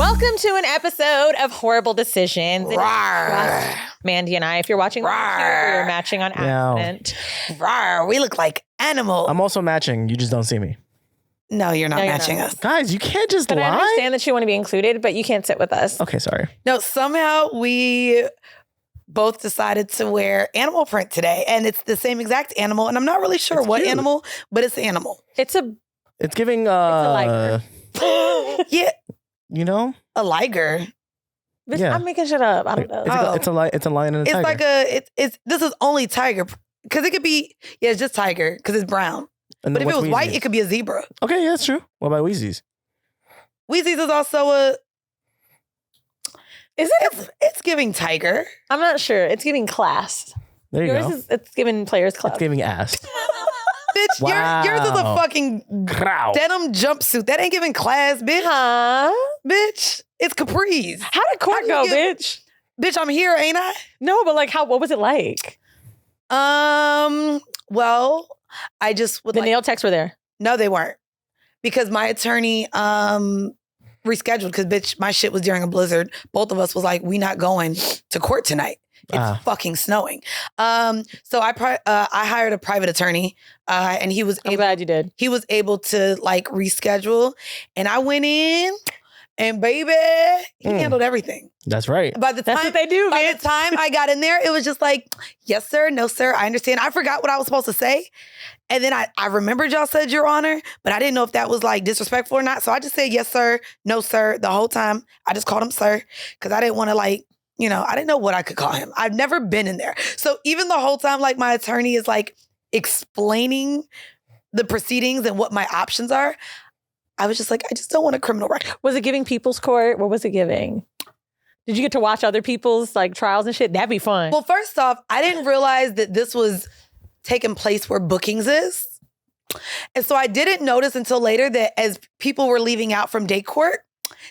Welcome to an episode of Horrible Decisions. Mandii and I, if you're watching, we're matching on accident. We look like animals. I'm also matching. You just don't see me. No, you're not matching us. Guys, you can't just lie. I understand that you want to be included, but you can't sit with us. Okay, sorry. No, somehow we both decided to wear animal print today, and it's the same exact animal, and I'm not really sure what animal, but it's an animal. It's giving it's a liger. Yeah. You know? A liger. I'm making shit up. I don't know. It's a lion and a tiger. This is only tiger, because it could be, it's just tiger, because it's brown. But if it was white, it could be a zebra. Okay, yeah, that's true. What about Weezy's? Weezy's is also it's giving tiger. I'm not sure. It's giving class. There you go. It's giving players club. It's giving ass. Bitch, wow. yours is a fucking denim jumpsuit. That ain't giving class, bitch. Huh? Bitch, it's capris. How did court go, bitch? Bitch, I'm here, ain't I? No, but like, what was it like? Well, I just would The nail techs were there. No, they weren't. Because my attorney rescheduled, because bitch, my shit was during a blizzard. Both of us was like, we not going to court tonight. It's fucking snowing. So I hired a private attorney, and he was. I'm glad you did. He was able to like reschedule, and I went in, and baby, he handled everything. That's right. That's what they do. By the time I got in there, it was just like, yes sir, no sir, I understand. I forgot what I was supposed to say, and then I remembered y'all said Your Honor, but I didn't know if that was like disrespectful or not. So I just said yes sir, no sir the whole time. I just called him sir because I didn't want to like. You know, I didn't know what I could call him. I've never been in there. So even the whole time, like my attorney is like explaining the proceedings and what my options are, I was just like, I just don't want a criminal record. Was it giving people's court? What was it giving? Did you get to watch other people's like trials and shit? That'd be fun. Well, first off, I didn't realize that this was taking place where bookings is. And so I didn't notice until later that as people were leaving out from day court,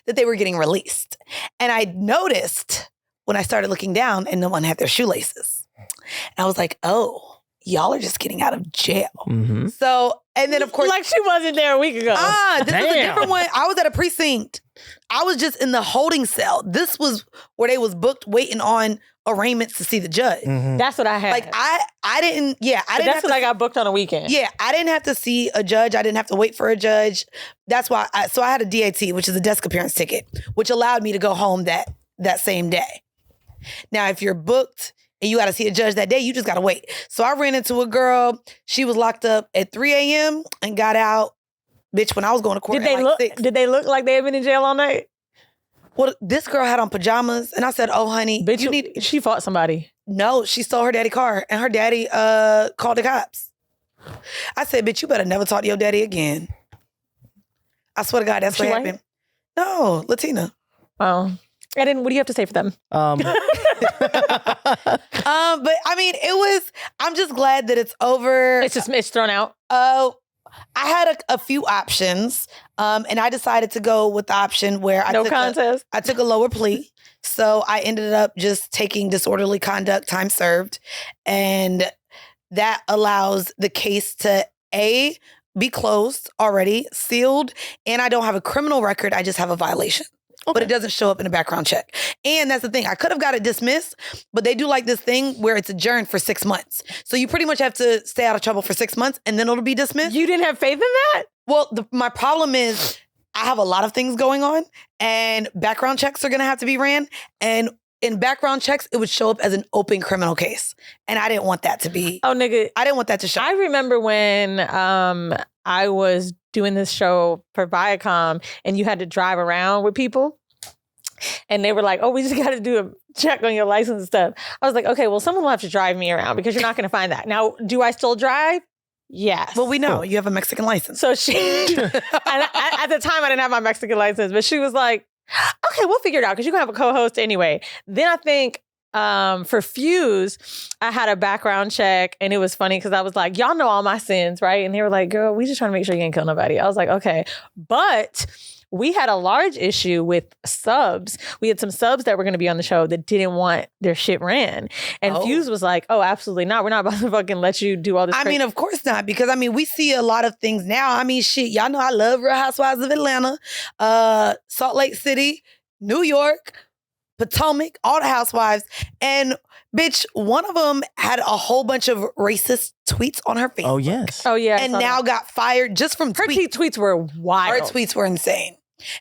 that they were getting released. And I noticed when I started looking down and no one had their shoelaces. And I was like, oh, y'all are just getting out of jail. Mm-hmm. So, and then of course. Like she wasn't there a week ago. This is a different one. I was at a precinct. I was just in the holding cell. This was where they was booked waiting on arraignments to see the judge. Mm-hmm. That's what I had. Like I didn't, that's what I got booked on a weekend. Yeah, I didn't have to see a judge. I didn't have to wait for a judge. That's why, I had a DAT, which is a desk appearance ticket, which allowed me to go home that same day. Now, if you're booked and you got to see a judge that day, you just got to wait. So I ran into a girl. She was locked up at 3 a.m. and got out, bitch, when I was going to court at like 6. Did they look like they had been in jail all night? Well, this girl had on pajamas, and I said, oh, honey. Bitch, she fought somebody. No, she stole her daddy's car, and her daddy called the cops. I said, bitch, you better never talk to your daddy again. I swear to God, that's what happened. No, Latina. Oh. What do you have to say for them? But I mean, I'm just glad that it's over. It's thrown out. I had a few options, and I decided to go with the option where I took a lower plea. So I ended up just taking disorderly conduct, time served, and that allows the case to be closed already, sealed, and I don't have a criminal record. I just have a violation. Okay. But it doesn't show up in a background check. And that's the thing. I could have got it dismissed, but they do like this thing where it's adjourned for 6 months. So you pretty much have to stay out of trouble for 6 months and then it'll be dismissed. You didn't have faith in that? Well, my problem is I have a lot of things going on and background checks are going to have to be ran. And in background checks, it would show up as an open criminal case. And I didn't want that to be. Oh, nigga. I didn't want that to show. I remember when I was doing this show for Viacom and you had to drive around with people and they were like, oh, we just got to do a check on your license and stuff. I was like, okay, well, someone will have to drive me around because you're not going to find that. Now, do I still drive? Yes. Well, we know you have a Mexican license. So she, and at the time I didn't have my Mexican license, but she was like, okay, we'll figure it out because you're going to have a co-host anyway. Then I think for Fuse, I had a background check and it was funny because I was like, y'all know all my sins, right? And they were like, girl, we just trying to make sure you ain't kill nobody. I was like, okay. But we had a large issue with subs. We had some subs that were going to be on the show that didn't want their shit ran. And Fuse was like, oh, absolutely not. We're not about to fucking let you do all this. I mean, of course not. Because, I mean, we see a lot of things now. I mean, shit, y'all know I love Real Housewives of Atlanta. Salt Lake City New York, Potomac, all the housewives. And bitch, one of them had a whole bunch of racist tweets on her Facebook. Oh, yes. Oh, yeah. And now got fired just from her tweets were wild. Her tweets were insane.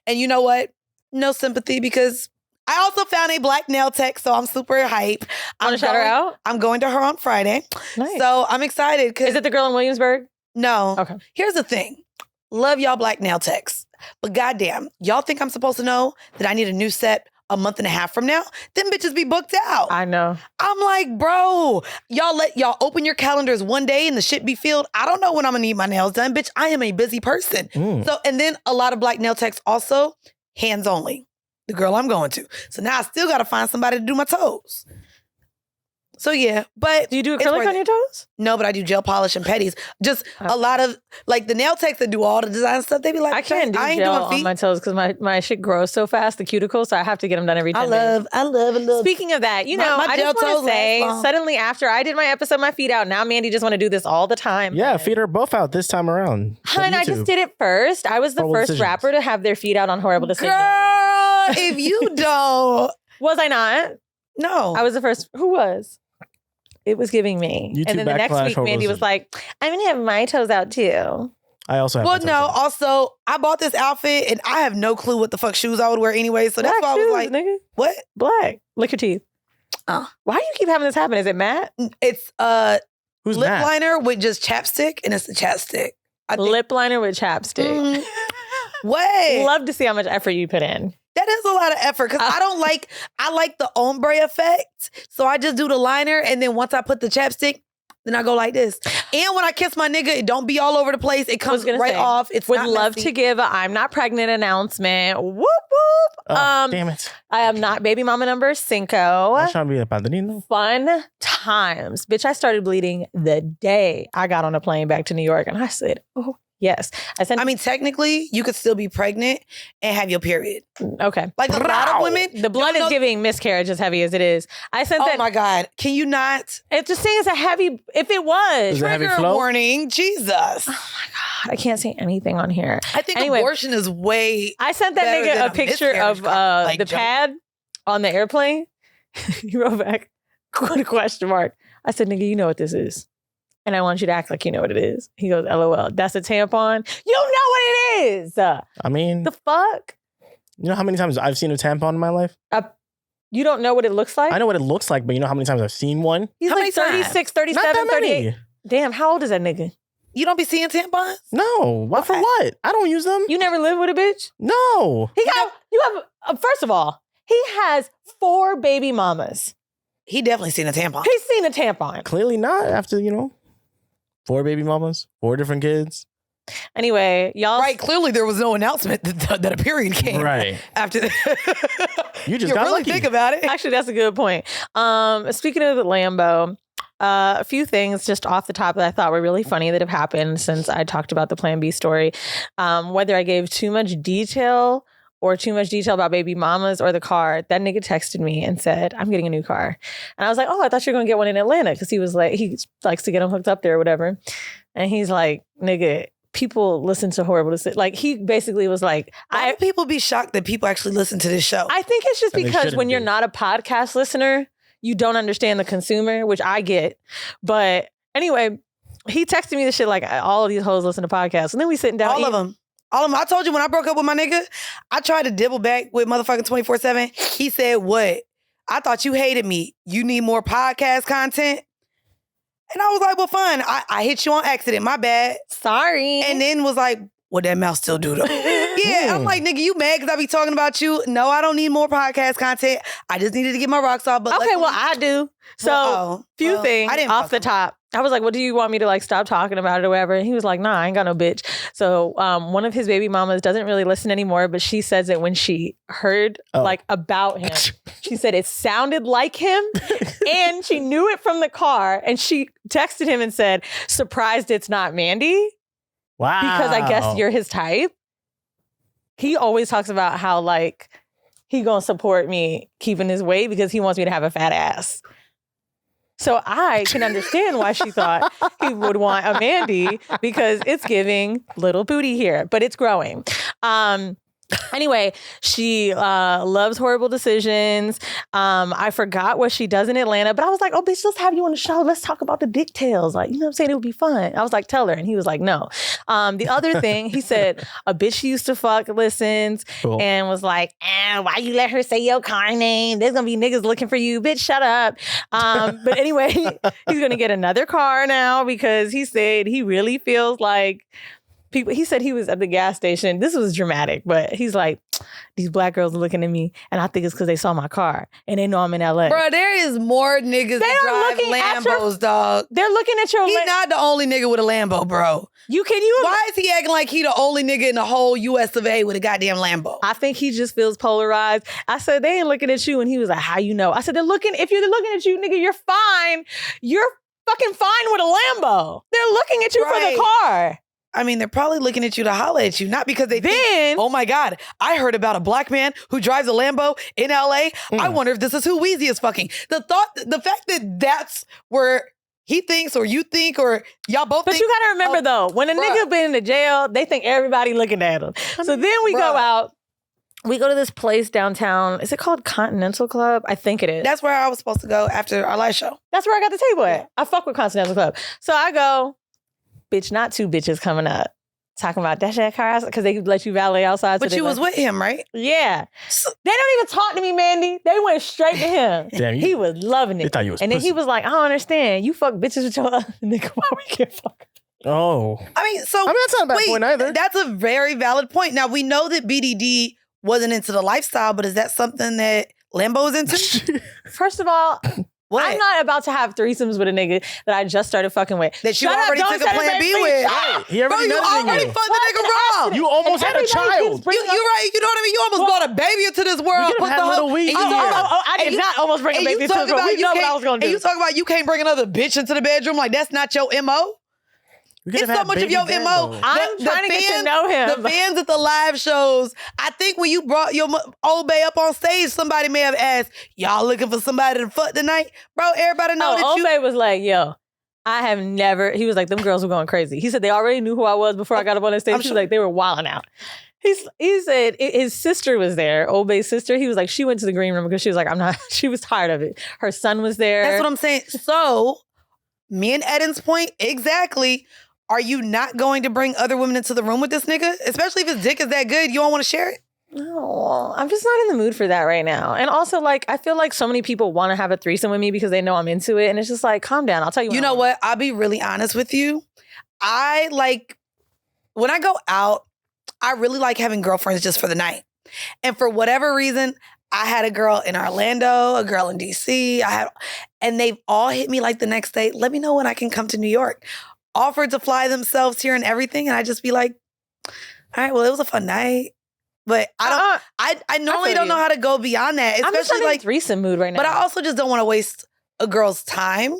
And you know what? No sympathy, because I also found a black nail tech, so I'm super hype. Want to shout her out? I'm going to her on Friday. Nice. So I'm excited. Is it the girl in Williamsburg? No. Okay. Here's the thing. Love y'all black nail techs. But goddamn, y'all think I'm supposed to know that I need a new set a month and a half from now? Them bitches be booked out. I know. I'm like, bro, y'all open your calendars one day and the shit be filled. I don't know when I'm gonna need my nails done, bitch. I am a busy person. So, and then a lot of black nail techs also hands only. The girl I'm going to. So now I still gotta find somebody to do my toes. So yeah, but do you do acrylic on your toes? No, but I do gel polish and petties. Just a lot of like the nail techs that do all the design stuff. They be like, I can't do gel on my toes because my shit grows so fast, the cuticles. So I have to get them done every 10 days. I love. Speaking of that, I just want to say, suddenly after I did my episode, my feet out. Now Mandii just want to do this all the time. Yeah, feet are both out this time around. Hun, I just did it first. I was the first rapper to have their feet out on Horrible Decisions. Girl, if you don't, was I not? No, I was the first. Who was? It was giving me. YouTube and then the next week, Mandii was like, I'm going to have my toes out too. I also have also, I bought this outfit and I have no clue what the fuck shoes I would wear anyway. So that's why I was like, nigga. What? Black. Lick your teeth. Why do you keep having this happen? Is it Matt? It's Who's lip Matt? liner with just chapstick, and it's a chapstick. Lip liner with chapstick. Wait. Love to see how much effort you put in. That is a lot of effort because I like the ombre effect. So I just do the liner, and then once I put the chapstick, then I go like this. And when I kiss my nigga, it don't be all over the place. It comes right off. It's would not love messy. to give a I'm not pregnant announcement. Whoop whoop. Oh, damn it. I am not baby mama number 5. I'm trying to be a padrino. Fun times. Bitch, I started bleeding the day I got on a plane back to New York, and I said, oh, yes. I mean, technically, you could still be pregnant and have your period. Okay. Like a lot of women. The blood is giving miscarriage as heavy as it is. I sent that. Oh my God. Can you not? It's just saying it's a heavy, if it was. Trigger warning. Jesus. Oh my God. I can't say anything on here. I think abortion is way. I sent that nigga a picture of the pad on the airplane. He wrote back, question mark. I said, nigga, you know what this is. And I want you to act like you know what it is. He goes, LOL, that's a tampon? You know what it is. I mean. The fuck? You know how many times I've seen a tampon in my life? You don't know what it looks like? I know what it looks like, but you know how many times I've seen one? He's how like 36, 37, 38. Damn, how old is that nigga? You don't be seeing tampons? No. What for what? I don't use them. You never lived with a bitch? No. You have, first of all, he has 4 baby mamas. He definitely seen a tampon. He's seen a tampon. Clearly not after, 4 baby mamas, 4 different kids. Anyway, y'all. Right, clearly there was no announcement that a period came. Right. After You just got really lucky. think about it. Actually, that's a good point. Speaking of the Lambo, a few things just off the top that I thought were really funny that have happened since I talked about the Plan B story. Whether I gave too much detail about baby mamas or the car, that nigga texted me and said, I'm getting a new car. And I was like, oh, I thought you were going to get one in Atlanta because he was like, he likes to get them hooked up there or whatever. And he's like, nigga, people listen to Horrible Decisions. Like, he basically was like, why do people be shocked that people actually listen to this show? I think it's just because when you're not a podcast listener, you don't understand the consumer, which I get. But anyway, he texted me this shit like, all of these hoes listen to podcasts. And then we sitting down. All of them. I told you when I broke up with my nigga, I tried to dibble back with motherfucking 24/7. He said, what? I thought you hated me. You need more podcast content? And I was like, well, fine. I hit you on accident. My bad. Sorry. And then was like, what that mouth still do though? Yeah, I'm like, nigga, you mad because I be talking about you? No, I don't need more podcast content. I just needed to get my rocks off. But okay, well, I do. So, few things off the top. I was like, well, do you want me to stop talking about it or whatever? And he was like, nah, I ain't got no bitch. So one of his baby mamas doesn't really listen anymore, but she says that when she heard about him, she said it sounded like him and she knew it from the car. And she texted him and said, surprised it's not Mandii. Wow. Because I guess you're his type. He always talks about how he gonna support me keeping his weight because he wants me to have a fat ass. So I can understand why she thought he would want a Mandii because it's giving little booty here, but it's growing. Anyway, she loves Horrible Decisions. I forgot what she does in Atlanta, but I was like, oh, bitch, let's have you on the show. Let's talk about the details. Like, you know what I'm saying? It would be fun. I was like, tell her. And he was like, no. The other thing, he said, a bitch she used to fuck listens and was like, why you let her say your car name? There's going to be niggas looking for you. Bitch, shut up. But anyway, he's going to get another car now because he said he really feels like he said he was at the gas station. This was dramatic, but he's like, these black girls are looking at me, and I think it's because they saw my car, and they know I'm in LA. Bro, there is more niggas that drive Lambos, dog. They're looking at your... He's not the only nigga with a Lambo, bro. Why is he acting like he the only nigga in the whole US of A with a goddamn Lambo? I think he just feels polarized. I said, they ain't looking at you, and he was like, how you know? I said, if they're looking at you, nigga, you're fine. You're fucking fine with a Lambo. They're looking at you for the car. I mean, they're probably looking at you to holler at you, not because they think, oh my God, I heard about a black man who drives a Lambo in LA. I wonder if this is who Weezy is fucking. The fact that that's where he thinks or you think or y'all both think. But you gotta remember though, when a nigga been in the jail, they think everybody looking at him. So then we go out. We go to this place downtown. Is it called Continental Club? I think it is. That's where I was supposed to go after our live show. That's where I got the table at. I fuck with Continental Club. So I go, bitch, not two bitches coming up. Talking about that shit car outside because they let you valet outside. But you was with him, right? Yeah. So, they don't even talk to me, Mandii. They went straight to him. Damn, he was loving it. They thought you was and pussy. then he was like, I don't understand. You fuck bitches with your other nigga. Why we can't fuck? Oh. I mean, that's not a bad point either. That's a very valid point. Now, we know that BDD wasn't into the lifestyle, but is that something that Lambo is into? First of all, I'm not about to have threesomes with a nigga that I just started fucking with. That you already took a plan B with. Right. You already fucked the nigga wrong. You almost had a child. You're right. You know what I mean? You almost brought a baby into this world. You had little Weezy. I did not almost bring a baby into this world. We know what I was going to do. And you talk about you can't bring another bitch into the bedroom. Like, that's not your MO. It's so much of your MO. I'm trying to get to know him. The fans at the live shows, I think when you brought your old bae up on stage, somebody may have asked, y'all looking for somebody to fuck tonight? Bro, everybody know that old you... bae was like, yo, I have never... He was like, them girls were going crazy. He said they already knew who I was before I got up on that stage. He was like, they were wilding out. He said his sister was there, old bae's sister. He was like, she went to the green room because she was like, she was tired of it. Her son was there. That's what I'm saying. So, me and Eden's point, exactly... Are you not going to bring other women into the room with this nigga? Especially if his dick is that good, you don't want to share it? No, I'm just not in the mood for that right now. And also, like, I feel like so many people want to have a threesome with me because they know I'm into it. And it's just like, calm down. I'll tell you what. You know what? I'll be really honest with you. When I go out, I really like having girlfriends just for the night. And for whatever reason, I had a girl in Orlando, a girl in DC, and they've all hit me like the next day, let me know when I can come to New York. Offered to fly themselves here and everything, and I just be like, all right, well, it was a fun night. But I normally don't know how to go beyond that. Especially I'm just in a threesome mood right now. But I also just don't want to waste a girl's time,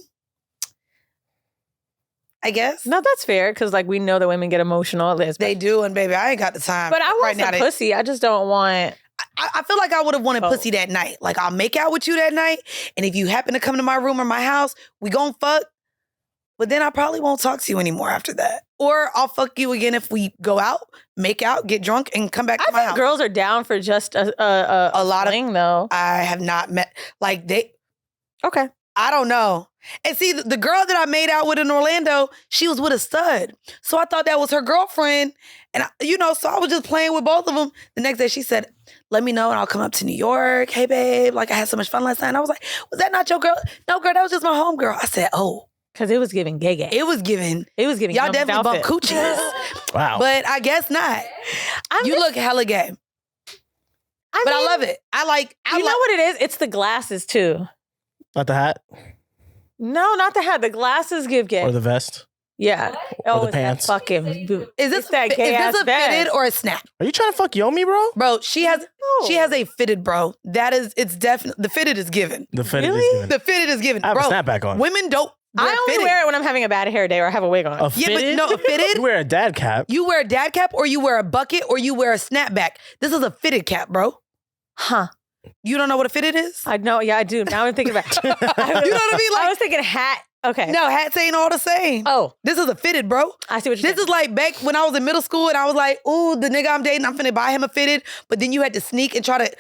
I guess. No, that's fair, because like we know that women get emotional at this. They do, and baby, I ain't got the time. But I want some pussy. I just don't want... I feel like I would have wanted pussy that night. Like, I'll make out with you that night, and if you happen to come to my room or my house, we gon' fuck. But then I probably won't talk to you anymore after that. Or I'll fuck you again if we go out, make out, get drunk, and come back to my house. I think girls are down for just a lot of thing, though. I have not met, like, they... Okay. I don't know. And see, the girl that I made out with in Orlando, she was with a stud. So I thought that was her girlfriend. And, so I was just playing with both of them. The next day she said, let me know and I'll come up to New York. Hey, babe, like, I had so much fun last night. And I was like, was that not your girl? No, girl, that was just my homegirl. I said, oh. Because it was giving gay. It was giving. Y'all definitely bumped coochies. Wow. But I guess not. You look hella gay. I love it. You know what it is? It's the glasses, too. Not the hat? No, not the hat. The glasses give gay. Or the vest? Yeah. Or the pants? Is this a fitted or a snap? Are you trying to fuck Yomi, bro? Bro, she has a fitted, bro. It's definitely, the fitted is given. The fitted is given. The fitted is given. I have a snapback on. Women don't I only wear it when I'm having a bad hair day or I have a wig on. A fitted? Yeah, but no, fitted. You wear a dad cap. You wear a dad cap or you wear a bucket or you wear a snapback. This is a fitted cap, bro. Huh. You don't know what a fitted is? I know. Yeah, I do. Now I'm thinking about it. You know what I mean? I was thinking hat Okay. No, hats ain't all the same. Oh. This is a fitted, bro. I see what you're saying. This is like back when I was in middle school and I was like, ooh, the nigga I'm dating, I'm finna buy him a fitted. But then you had to sneak and try to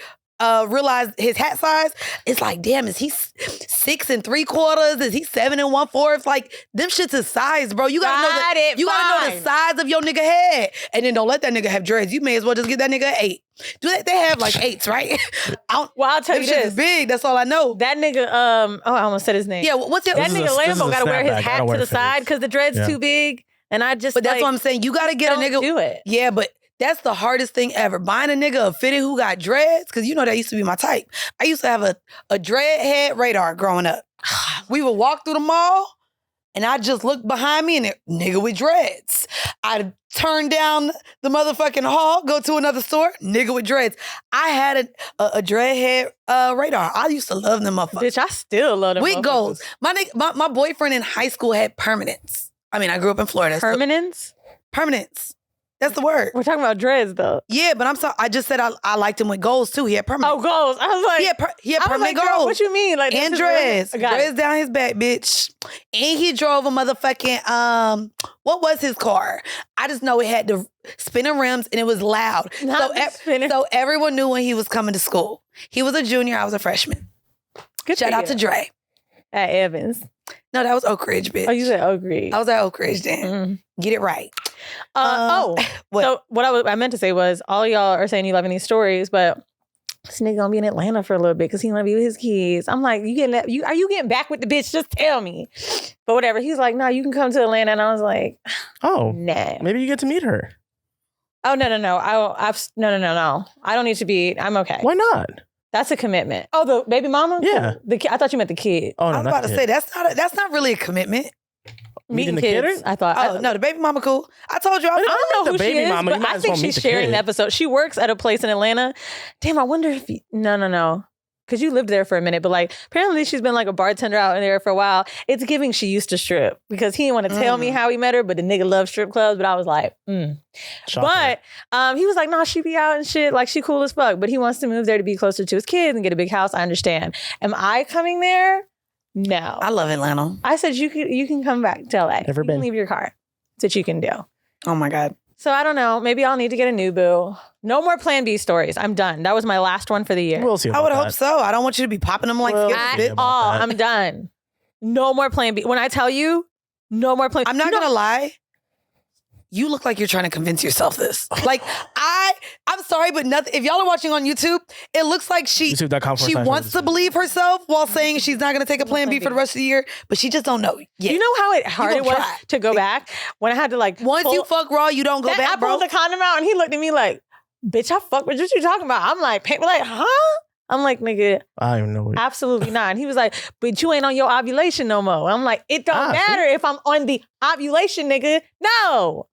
realize his hat size. It's like, damn, is he 6 3/4? Is he 7 1/4? Like, them shits is size, bro. You gotta know the size of your nigga head. And then don't let that nigga have dreads. You may as well just get that nigga an 8. They have like 8s, right? I'll tell you this. Is big. That's all I know. That nigga, I almost said his name. Yeah, what's your... That nigga Lambo gotta wear his hat to the side because the dread's too big. And I just, but that's what I'm saying. You gotta get a nigga... do it. Yeah, but that's the hardest thing ever. Buying a nigga a fitted who got dreads, because you know that used to be my type. I used to have a dread head radar growing up. We would walk through the mall, and I'd just look behind me, and nigga with dreads. I'd turn down the motherfucking hall, go to another store, nigga with dreads. I had a dread head radar. I used to love them motherfuckers. Bitch, I still love them with goals. My boyfriend in high school had permanents. I mean, I grew up in Florida. Permanents? Permanents. That's the word. We're talking about dreads, though. Yeah, but I'm sorry. I just said I liked him with goals, too. He had permanent. Oh, goals. I was like... He had permanent goals. Girl, what you mean? Like, and dreads. Dreads down his back, bitch. And he drove a motherfucking... what was his car? I just know it had the spinning rims and it was loud. So everyone knew when he was coming to school. He was a junior. I was a freshman. Good Shout out to Dre. At Evans. No, that was Oak Ridge, bitch. Oh, you said Oak Ridge. I was at Oak Ridge then. Get it right. What? So what I meant to say was, all y'all are saying you loving these stories, but this nigga gonna be in Atlanta for a little bit because he gonna be with his kids. I'm like, are you getting back with the bitch? Just tell me. But whatever. He's like, no, you can come to Atlanta. And I was like, oh, nah. Maybe you get to meet her. Oh, no. No. I don't need to be. I'm okay. Why not? That's a commitment. Oh, the baby mama? Yeah. I thought you meant the kid. Oh, no, I was about to say that's not really a commitment. Meeting kids, I thought. Oh, no, the baby mama cool. I told you. I don't know who baby she is, mama, but I think she's sharing the episode. She works at a place in Atlanta. Damn, I wonder if no. Because you lived there for a minute, but like apparently she's been like a bartender out in there for a while. It's giving she used to strip because he didn't want to tell me how he met her, but the nigga loves strip clubs. But I was like, But he was like, no, she be out and shit. Like she cool as fuck. But he wants to move there to be closer to his kids and get a big house. I understand. Am I coming there? No. I love Atlanta. I said you can come back to LA. Never been. Leave your car. That's what you can do. Oh my God. So I don't know. Maybe I'll need to get a new boo. No more Plan B stories. I'm done. That was my last one for the year. We'll see. I would hope so. I don't want you to be popping them like at all. I'm done. No more Plan B. When I tell you, no more Plan B. I'm not gonna lie. You look like you're trying to convince yourself this. Like I'm sorry, but nothing. If y'all are watching on YouTube, it looks like she wants to believe herself while saying she's not going to take a Plan B for the rest of the year, but she just don't know yet. You know how hard it was to go back when I had to like once you fuck raw, you don't go back. I pulled the condom out and he looked at me like, "Bitch, I fuck with you. What you talking about?" I'm like, huh? I'm like, nigga, I don't even know it. Absolutely not. And he was like, but you ain't on your ovulation no more. I'm like, it don't matter if I'm on the ovulation, nigga. No.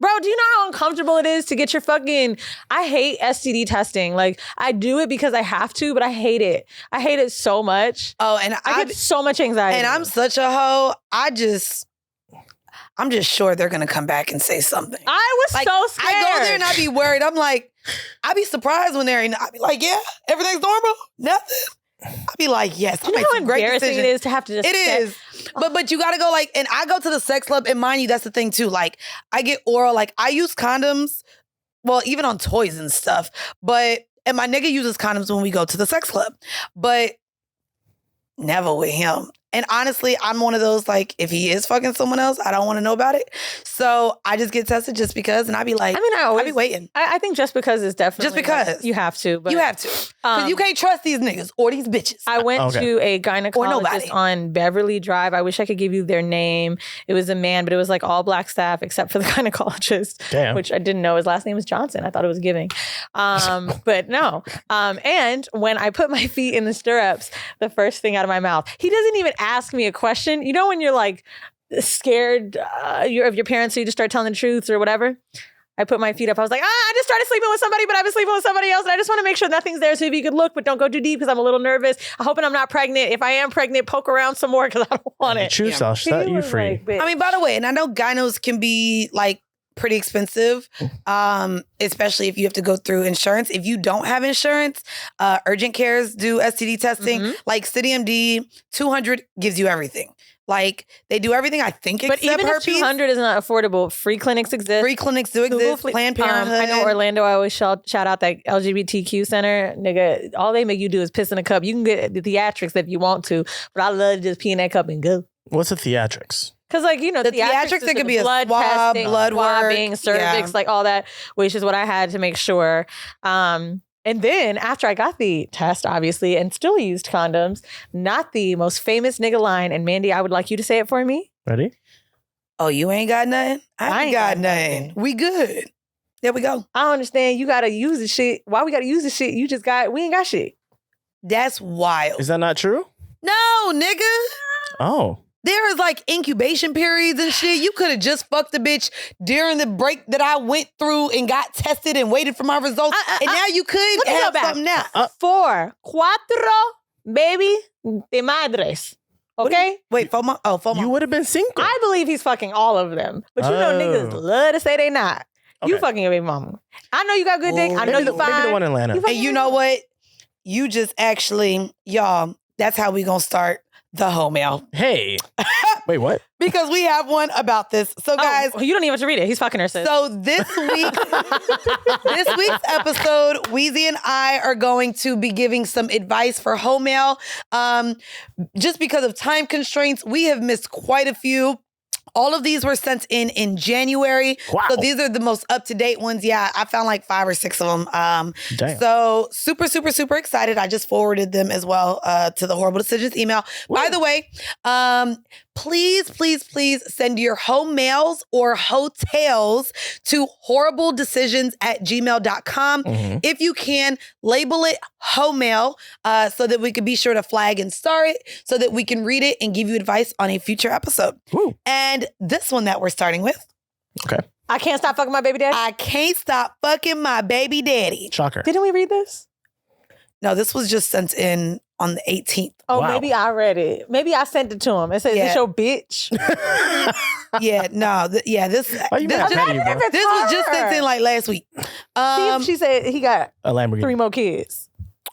Bro, do you know how uncomfortable it is to get your fucking... I hate STD testing. Like, I do it because I have to, but I hate it. I hate it so much. Oh, and I get so much anxiety. And I'm such a hoe. I'm just sure they're going to come back and say something. I was like, so scared. I go there and I be worried. I'm like, I'd be surprised when they're in. I'd be like, yeah, everything's normal. Nothing. I'd be like, yes. Do you know how embarrassing it is to have to just... It is. But you got to go like... And I go to the sex club, and mind you, that's the thing too. Like, I get oral. Like, I use condoms, well, even on toys and stuff. And my nigga uses condoms when we go to the sex club. But never with him. And honestly, I'm one of those, like, if he is fucking someone else, I don't want to know about it. So I just get tested just because, and I be like, I be waiting. I think just because is definitely... Just because. Like, you have to. But, you have to. Because you can't trust these niggas or these bitches. I went to a gynecologist on Beverly Drive. I wish I could give you their name. It was a man, but it was like all black staff except for the gynecologist. Damn. Which I didn't know his last name was Johnson. I thought it was giving. But no. And when I put my feet in the stirrups, the first thing out of my mouth, he doesn't even ask me a question. You know when you're like scared of your parents, so you just start telling the truth or whatever? I put my feet up. I was like, I just started sleeping with somebody, but I've been sleeping with somebody else. And I just want to make sure nothing's there. So if you could look, but don't go too deep because I'm a little nervous. I'm hoping I'm not pregnant. If I am pregnant, poke around some more because I don't want it. Choose, I'll set you free. Like, I mean, by the way, and I know gynos can be like pretty expensive, especially if you have to go through insurance. If you don't have insurance, urgent cares do STD testing. Like CityMD, $200 gives you everything. Like, they do everything, I think, except herpes. But even herpes. if 200 is not affordable, free clinics exist. Free clinics do exist. Planned Parenthood. I know Orlando, I always shout out that LGBTQ center. Nigga, all they make you do is piss in a cup. You can get the theatrics if you want to, but I love to just pee in that cup and go. What's the theatrics? Because, like, you know, the theatrics, there could be a swab, blood swabbing, cervix, like all that, which is what I had to make sure. And then after I got the test, obviously, and still used condoms, not the most famous nigga line. And Mandii, I would like you to say it for me. Ready? Oh, you ain't got nothing? I ain't got nothing. We good. There we go. I don't understand. You got to use the shit. Why we got to use the shit? We ain't got shit. That's wild. Is that not true? No, nigga. Oh. There is like incubation periods and shit. You could have just fucked a bitch during the break that I went through and got tested and waited for my results. And now you could have something now. 4 baby de madres. Okay? Wait, 4 months? Oh, 4 months. You would have been single. I believe he's fucking all of them. But you know niggas love to say they not. Okay. You fucking your baby mama. I know you got good dick. I know you fine. Maybe the one in Atlanta. And you know what? You just actually, y'all, that's how we gonna start the Heaux mail. Hey. Wait, what? Because we have one about this. So, guys. You don't even have to read it. He's fucking her, sis. So, this week's episode, Weezy and I are going to be giving some advice for Heaux mail. Just because of time constraints, we have missed quite a few. All of these were sent in January. Wow. So these are the most up-to-date ones. Yeah, I found like 5 or 6 of them. Damn. So super, super, super excited. I just forwarded them as well to the Horrible Decisions email. Woo. By the way, please, please, please send your Heaux mails or hotels to horribledecisions@gmail.com. Mm-hmm. If you can, label it Heaux mail so that we can be sure to flag and star it so that we can read it and give you advice on a future episode. Woo. And this one that we're starting with. Okay. I can't stop fucking my baby daddy. I can't stop fucking my baby daddy. Shocker. Didn't we read this? No, this was just sent in on the 18th. Oh, wow. Maybe I read it. Maybe I sent it to him. It says, "This your bitch." Yeah, no, this was just sent in like last week. She said he got a Lamborghini, 3 more kids.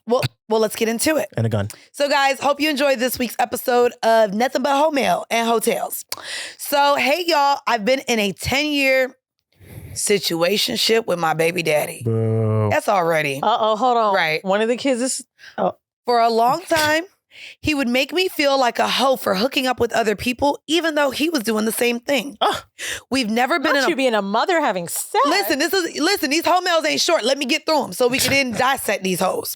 Well, let's get into it. And a gun. So, guys, hope you enjoyed this week's episode of Nothing But Heaux Mail and Hotels. So, hey, y'all, I've been in a 10-year situationship with my baby daddy. Boo. That's already. Uh-oh, hold on. Right. One of the kids is... Oh. For a long time, he would make me feel like a hoe for hooking up with other people, even though he was doing the same thing. We've never been you being a mother having sex. Listen, these Heaux mails ain't short. Let me get through them so we can then dissect these hoes.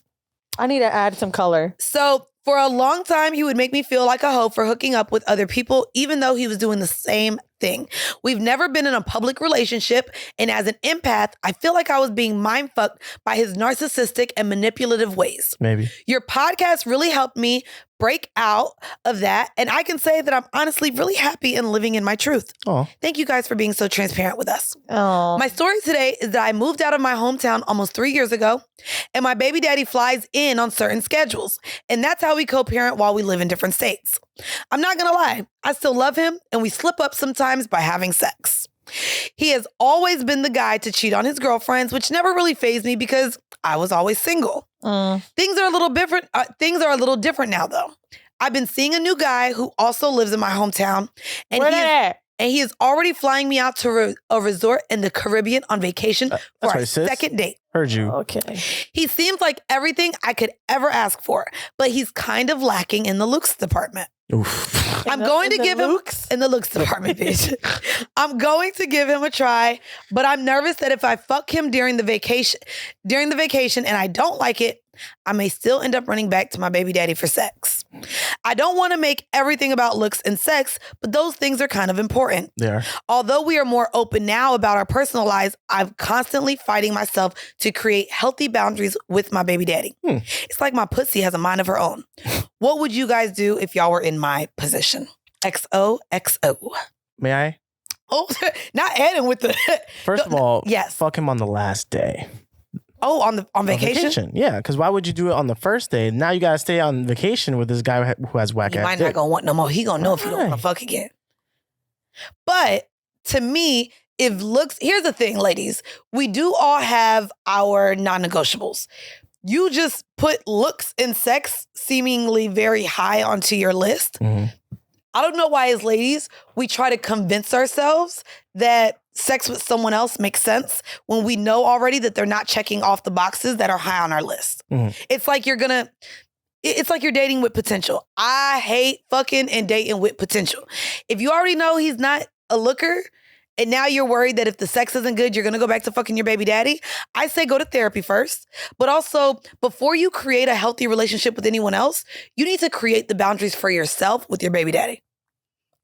I need to add some color. So for a long time, he would make me feel like a hoe for hooking up with other people, even though he was doing the same thing. We've never been in a public relationship, and as an empath, I feel like I was being mind-fucked by his narcissistic and manipulative ways. Maybe. Your podcast really helped me break out of that, and I can say that I'm honestly really happy and living in my truth. Oh. Thank you guys for being so transparent with us. Oh. My story today is that I moved out of my hometown almost 3 years ago, and my baby daddy flies in on certain schedules, and that's how we co-parent while we live in different states. I'm not gonna lie, I still love him, and we slip up sometimes by having sex. He has always been the guy to cheat on his girlfriends, which never really fazed me because I was always single. Things are a little different. Things are a little different now, though. I've been seeing a new guy who also lives in my hometown, and he is already flying me out to a resort in the Caribbean on vacation for our second date. Heard you. Okay. He seems like everything I could ever ask for, but he's kind of lacking in the looks department. Oof. I'm going to give him in the looks department, bitch. I'm going to give him a try, but I'm nervous that if I fuck him during the vacation and I don't like it, I may still end up running back to my baby daddy for sex. I don't want to make everything about looks and sex, but those things are kind of important. They are. Although we are more open now about our personal lives, I'm constantly fighting myself to create healthy boundaries with my baby daddy. It's like my pussy has a mind of her own. What would you guys do if y'all were in my position? XOXO. May I? Oh, not adding with the... First of all, yes. Fuck him on the last day. Oh, on vacation? Yeah, because why would you do it on the first day? Now you got to stay on vacation with this guy who has whack ass dick. You might not gonna want no more. He gonna know if you don't want to fuck again. But to me, here's the thing, ladies. We do all have our non-negotiables. You just put looks and sex seemingly very high onto your list. Mm-hmm. I don't know why as ladies, we try to convince ourselves that sex with someone else makes sense when we know already that they're not checking off the boxes that are high on our list. It's like you're dating with potential. I hate fucking and dating with potential. If you already know he's not a looker, and now you're worried that if the sex isn't good, you're going to go back to fucking your baby daddy, I say go to therapy first. But also, before you create a healthy relationship with anyone else, you need to create the boundaries for yourself with your baby daddy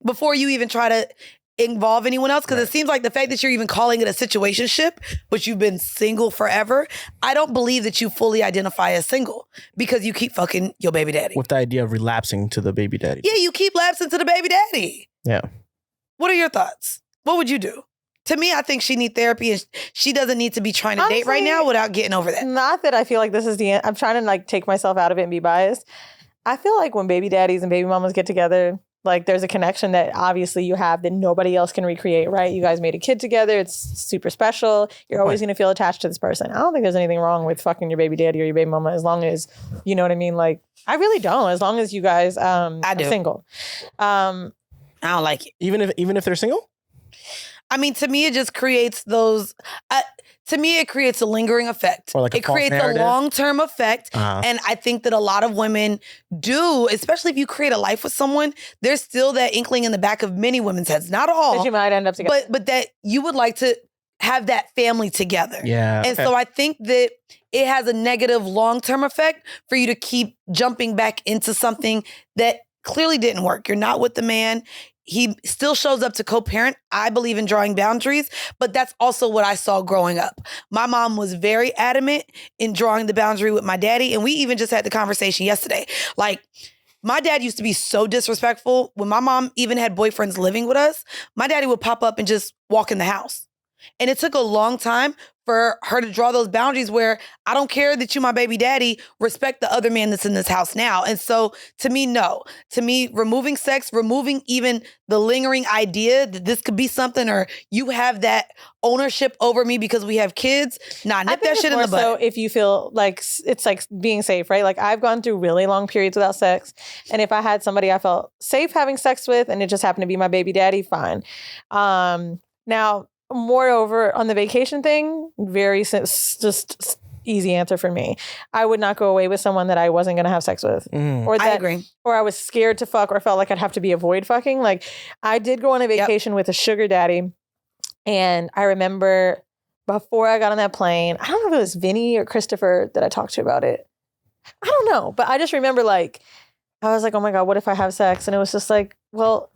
before you even try to involve anyone else. Because it seems like the fact that you're even calling it a situationship, but you've been single forever, I don't believe that you fully identify as single because you keep fucking your baby daddy. With the idea of relapsing to the baby daddy. Yeah, you keep lapsing to the baby daddy. Yeah. What are your thoughts? What would you do? To me, I think she needs therapy and she doesn't need to be trying to date right now without getting over that. Not that I feel like this is the end. I'm trying to like take myself out of it and be biased. I feel like when baby daddies and baby mamas get together, like there's a connection that obviously you have that nobody else can recreate, right? You guys made a kid together. It's super special. You're always going to feel attached to this person. I don't think there's anything wrong with fucking your baby daddy or your baby mama as long as, you know what I mean? Like, I really don't. As long as you guys are single. I don't like it. Even if they're single? I mean, to me, it just creates those... to me, it creates a lingering effect. Or like it creates a long-term effect. And I think that a lot of women do, especially if you create a life with someone, there's still that inkling in the back of many women's heads. Not all. That you might end up together. But that you would like to have that family together. Yeah. And so I think that it has a negative long-term effect for you to keep jumping back into something that clearly didn't work. You're not with the man. He still shows up to co-parent. I believe in drawing boundaries, but that's also what I saw growing up. My mom was very adamant in drawing the boundary with my daddy, and we even just had the conversation yesterday. Like, my dad used to be so disrespectful. When my mom even had boyfriends living with us, my daddy would pop up and just walk in the house. And it took a long time for her to draw those boundaries where I don't care that you my baby daddy, respect the other man that's in this house now. And so to me, no. To me, removing sex, removing even the lingering idea that this could be something or you have that ownership over me because we have kids, nip that shit in the butt. So if you feel like it's like being safe, right? Like I've gone through really long periods without sex. And if I had somebody I felt safe having sex with and it just happened to be my baby daddy, fine. Now, moreover, on the vacation thing, just easy answer for me. I would not go away with someone that I wasn't going to have sex with. Or that, I agree. Or I was scared to fuck or felt like I'd have to be avoid fucking. Like I did go on a vacation with a sugar daddy. And I remember before I got on that plane, I don't know if it was Vinny or Christopher that I talked to about it. I don't know. But I just remember like, I was like, oh my God, what if I have sex? And it was just like, well...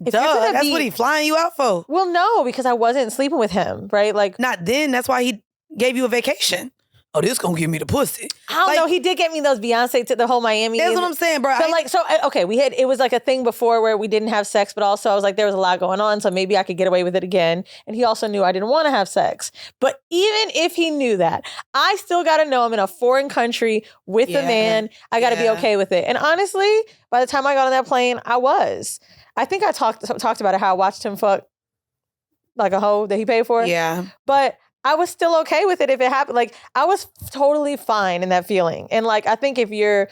That's what he flying you out for. Well, no, because I wasn't sleeping with him, right? Like not then. That's why he gave you a vacation. Oh, this gonna give me the pussy. I don't know. He did get me those Beyonce to the whole Miami. That's what I'm saying, bro. But okay, it was like a thing before where we didn't have sex, but also I was like, there was a lot going on, so maybe I could get away with it again. And he also knew I didn't want to have sex. But even if he knew that, I still got to know I'm in a foreign country with a man. I got to be okay with it. And honestly, by the time I got on that plane, I was. I think I talked about it, how I watched him fuck like a hoe that he paid for. Yeah. But I was still okay with it if it happened. Like, I was totally fine in that feeling. And like, I think if you're,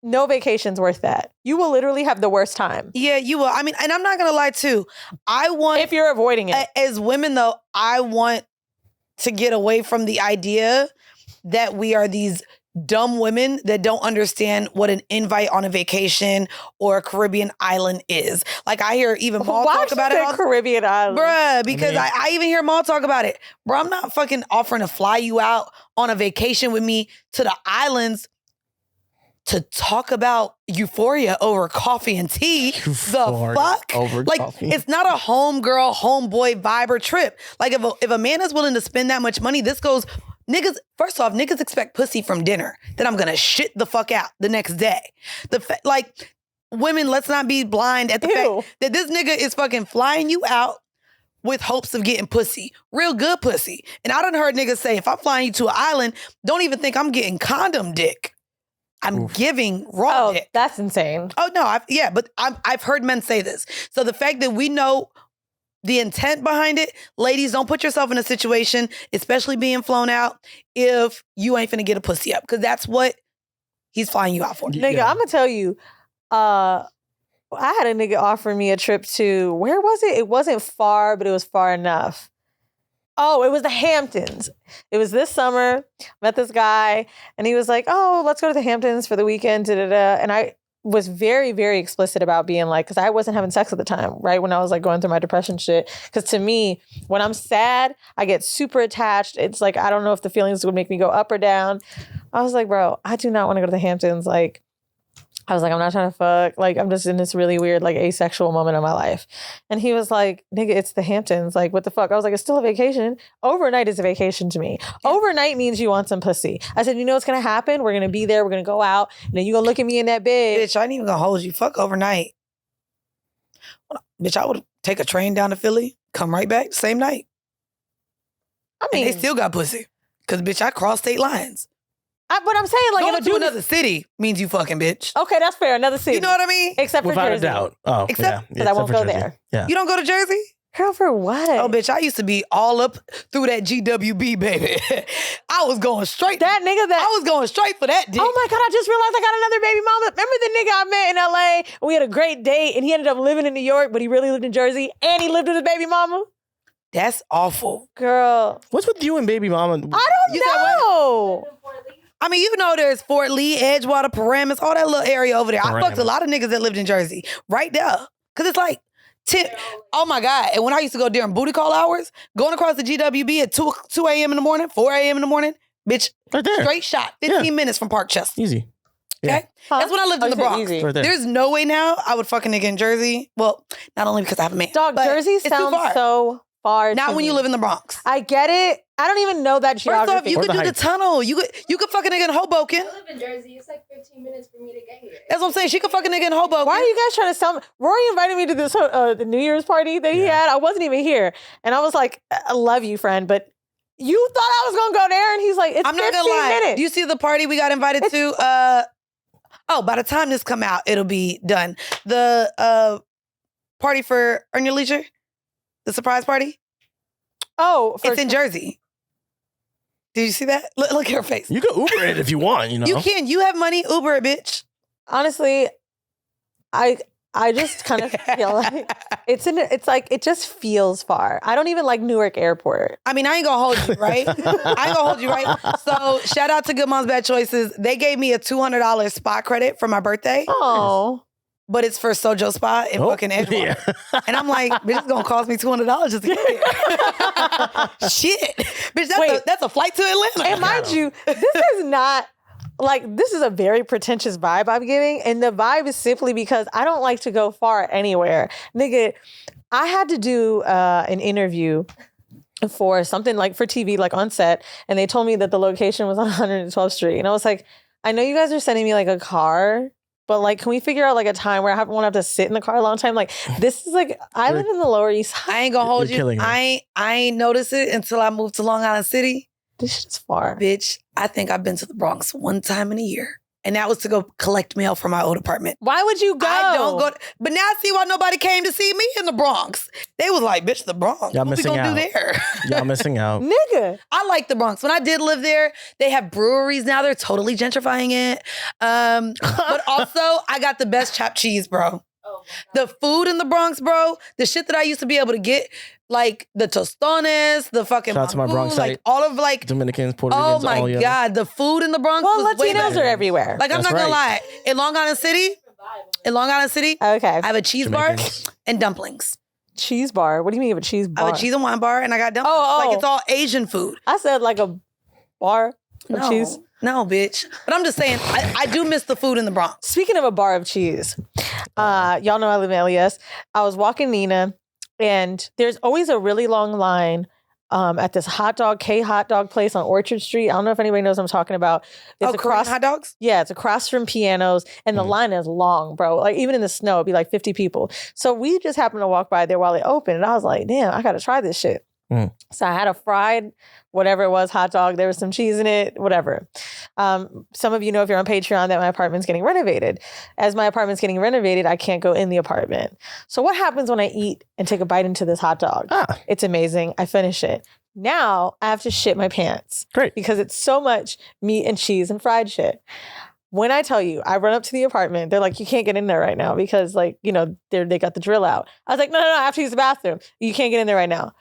no vacation's worth that. You will literally have the worst time. Yeah, you will. I mean, and I'm not going to lie too. I want... If you're avoiding it. As women though, I want to get away from the idea that we are these dumb women that don't understand what an invite on a vacation or a Caribbean island is. Like I hear even Maul talk about it. Caribbean island? Bruh, because I even hear Maul talk about it. Bro, I'm not fucking offering to fly you out on a vacation with me to the islands to talk about euphoria over coffee and tea. The fuck? Over like, coffee. It's not a homegirl, homeboy vibe or trip. Like if a man is willing to spend that much money, this goes... First off, niggas expect pussy from dinner that I'm gonna shit the fuck out the next day. Women, let's not be blind at the fact that this nigga is fucking flying you out with hopes of getting pussy. Real good pussy. And I done heard niggas say, if I'm flying you to an island, don't even think I'm getting condom dick. I'm giving raw dick. That's insane. Oh, no. I've heard men say this. So the fact that we know the intent behind it, ladies, don't put yourself in a situation, especially being flown out, if you ain't finna get a pussy up. Because that's what he's flying you out for. Nigga, I'm gonna tell you, I had a nigga offer me a trip to, where was it? It wasn't far, but it was far enough. Oh, it was the Hamptons. It was this summer. Met this guy, and he was like, oh, let's go to the Hamptons for the weekend. Da-da-da. And I was very, very explicit about being like, because I wasn't having sex at the time, right? When I was like going through my depression shit. Because to me, when I'm sad, I get super attached. It's like, I don't know if the feelings would make me go up or down. I was like, bro, I do not want to go to the Hamptons. Like, I was like, I'm not trying to fuck. Like, I'm just in this really weird, like, asexual moment of my life. And he was like, nigga, it's the Hamptons. Like, what the fuck? I was like, it's still a vacation. Overnight is a vacation to me. Overnight means you want some pussy. I said, you know what's going to happen? We're going to be there. We're going to go out. And then you're going to look at me in that bed. Bitch, I ain't even going to hold you. Fuck overnight. Bitch, I would take a train down to Philly, come right back, same night. I mean, and they still got pussy. Because, bitch, I crossed state lines. But I'm saying, like, going to another city means you fucking bitch. Okay, that's fair. Another city. You know what I mean? Except for Without Jersey. a doubt. Oh, except because I won't go there. Yeah. You don't go to Jersey? Girl, for what? Oh, bitch, I used to be all up through that GWB, baby. I was going straight. That nigga that... I was going straight for that dick. Oh, my God, I just realized I got another baby mama. Remember the nigga I met in L.A.? We had a great date, and he ended up living in New York, but he really lived in Jersey, and he lived with his baby mama? That's awful. Girl. What's with you and baby mama? I don't know. I mean, you know there's Fort Lee, Edgewater, Paramus, all that little area over there. I fucked a lot of niggas that lived in Jersey. Right there. Because it's like, oh my God. And when I used to go during booty call hours, going across the GWB at 2 a.m. in the morning, 4 a.m. in the morning, bitch, right there. Straight shot, 15 minutes from Park Chester. Easy. Okay? Yeah. Huh? That's when I lived in the Bronx. Right there. There's no way now I would fuck a nigga in Jersey. Well, not only because I have a man. Dog, but Jersey it's too sounds far. so far. Not when you live in the Bronx. I get it. I don't even know that geography. First off, you could do the tunnel. You could fuck a nigga in Hoboken. I live in Jersey. It's like 15 minutes for me to get here. That's what I'm saying. She could fuck a nigga in Hoboken. Why are you guys trying to sell me? Rory invited me to this the New Year's party that he had. I wasn't even here. And I was like, I love you, friend, but you thought I was going to go there? And he's like, it's I'm not 15 gonna lie. minutes. Do you see the party we got invited to? By the time this come out, it'll be done. The party for Earn Your Leisure, the surprise party. Oh, it's in Jersey. Did you see that? Look at her face. You can Uber it if you want, you know. You can. You have money. Uber it, bitch. Honestly, I just kind of feel like it's like it just feels far. I don't even like Newark Airport. I mean, I ain't gonna hold you, right? I ain't gonna hold you, right? So shout out to Good Moms Bad Choices. They gave me a $200 spa credit for my birthday. Oh. But it's for Sojo Spa in fucking Edgewater. Yeah. And I'm like, bitch, it's gonna cost me $200 just to get there. Shit. Bitch, that's a flight to Atlanta. And mind you, this is not like, this is a very pretentious vibe I'm giving. And the vibe is simply because I don't like to go far anywhere. Nigga, I had to do an interview for something like for TV, like on set. And they told me that the location was on 112th Street. And I was like, I know you guys are sending me like a car, but like, can we figure out like a time where I won't have to sit in the car a long time? Like, this is like, I live in the Lower East Side. I ain't gonna hold you. I ain't notice it until I moved to Long Island City. This shit's far. Bitch, I think I've been to the Bronx one time in a year. And that was to go collect mail from my old apartment. Why would you go? I don't go. But now I see why nobody came to see me in the Bronx. They was like, bitch, the Bronx. Y'all what missing we gonna out. do there? Y'all missing out. Nigga. I like the Bronx. When I did live there, they have breweries now. They're totally gentrifying it. But also, I got the best chopped cheese, bro. Oh, the food in the Bronx, bro. The shit that I used to be able to get, like the tostones, the fucking shout out to my Bronx like site. all of like Dominicans, Puerto Ricans, oh my all God, the food in the Bronx well, was way Latinos better. are everywhere. Like, I'm That's not gonna right. lie. In Long Island City, okay, I have a cheese Jamaicans. bar and dumplings. Cheese bar? What do you mean you have a cheese bar? I have a cheese and wine bar and I got dumplings. Oh. Like, it's all Asian food. I said like a bar of No, cheese. no, bitch. But I'm just saying, I do miss the food in the Bronx. Speaking of a bar of cheese, y'all know I live in LES. I was walking Nina, and there's always a really long line at this hot dog place on Orchard Street. I don't know if anybody knows what I'm talking about. It's Korean hot dogs? Yeah, it's across from pianos, and the line is long, bro. Like, even in the snow, it'd be like 50 people. So we just happened to walk by there while it opened, and I was like, damn, I gotta try this shit. So I had a fried, whatever it was, hot dog. There was some cheese in it, whatever. Some of you know, if you're on Patreon, that my apartment's getting renovated. As my apartment's getting renovated, I can't go in the apartment. So what happens when I eat and take a bite into this hot dog? It's amazing. I finish it. Now I have to shit my pants. Great. Because it's so much meat and cheese and fried shit. When I tell you, I run up to the apartment. They're like, you can't get in there right now because like, you know, they got the drill out. I was like, no, I have to use the bathroom. You can't get in there right now.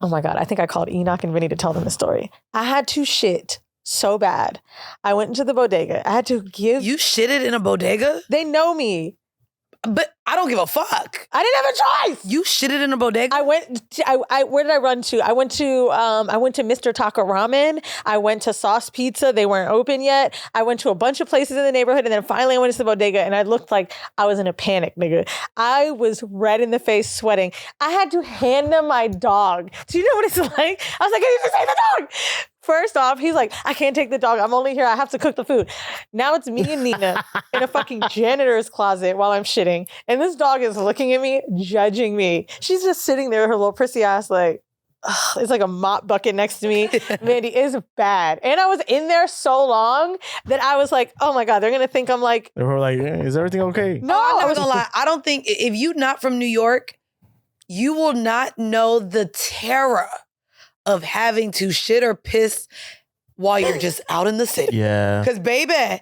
Oh my God. I think I called Enoch and Vinny to tell them the story. I had to shit so bad. I went into the bodega. I had to give. You shitted in a bodega? They know me. But I don't give a fuck. I didn't have a choice. You shitted in a bodega? I went to, where did I run to? I went to Mr. Taco Ramen. I went to Sauce Pizza. They weren't open yet. I went to a bunch of places in the neighborhood, and then finally I went to the bodega, and I looked like I was in a panic, nigga. I was red in the face, sweating. I had to hand them my dog. Do you know what it's like? I was like, I need to take the dog. First off, he's like, I can't take the dog. I'm only here. I have to cook the food. Now it's me and Nina in a fucking janitor's closet while I'm shitting. And this dog is looking at me, judging me. She's just sitting there, her little prissy ass, like, ugh, it's like a mop bucket next to me. Mandii, is bad. And I was in there so long that I was like, oh my God, they're going to think I'm like. They were like, is everything okay? No, I'm never gonna lie. I don't think, if you're not from New York, you will not know the terror of having to shit or piss while you're just out in the city. Yeah. Because, baby,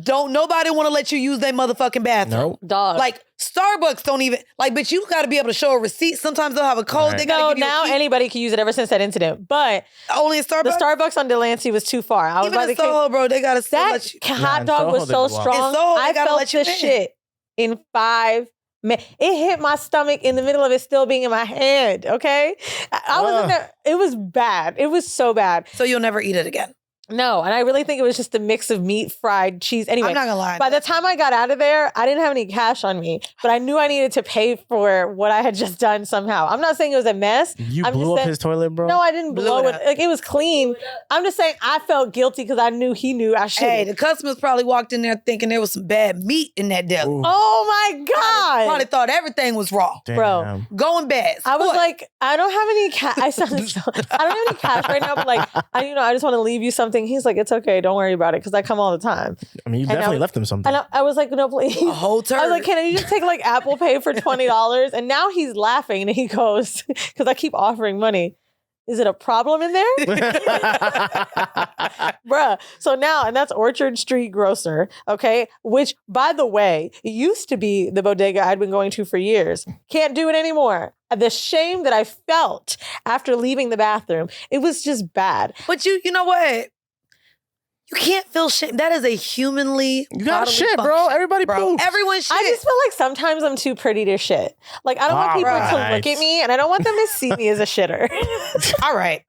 don't nobody want to let you use their motherfucking bathroom. Nope. Dog. Like, Starbucks don't even, like, bitch, you got to be able to show a receipt. Sometimes they'll have a code. Right. They gotta give you now a key. anybody can use it ever since that incident. But Only in Starbucks? the Starbucks on Delancey was too far. I was Even by in the Soho, bro, they got to still That let you. hot in dog Soho, was they so block. strong. In Soho, they I gotta felt let you the in. shit in 5 minutes. It hit my stomach in the middle of it still being in my hand, okay? I was in there. It was bad. It was so bad. So you'll never eat it again. No, and I really think it was just a mix of meat, fried cheese. Anyway, I'm not gonna lie. by the time I got out of there, I didn't have any cash on me, but I knew I needed to pay for what I had just done somehow. I'm not saying it was a mess. You I'm blew just up saying- his toilet, bro? No, I didn't blow Blew it. it up. Like, it was clean. I'm just saying I felt guilty because I knew he knew I should. Hey, the customers probably walked in there thinking there was some bad meat in that deli. Ooh. Oh my God. Probably thought everything was raw. Damn. bro. Going bad. I was What? like, I don't have any cash. I don't have any cash right now, but like, I just want to leave you something. He's like, it's okay. Don't worry about it. Because I come all the time. I mean, you And definitely I- left him something. And I was like, no, please. a whole turd. I was like, can you just take like Apple Pay for $20? And now he's laughing and he goes, because I keep offering money. Is it a problem in there? Bruh. So now, and that's Orchard Street Grocer, okay? Which, by the way, used to be the bodega I'd been going to for years. Can't do it anymore. The shame that I felt after leaving the bathroom, it was just bad. But you know what? You can't feel shame. That is a humanly You got bodily shit, bro. function, Everybody bro. poops. Everyone shit. I just feel like sometimes I'm too pretty to shit. Like, I don't want people to Alright. look at me and I don't want them to see me as a shitter. All right.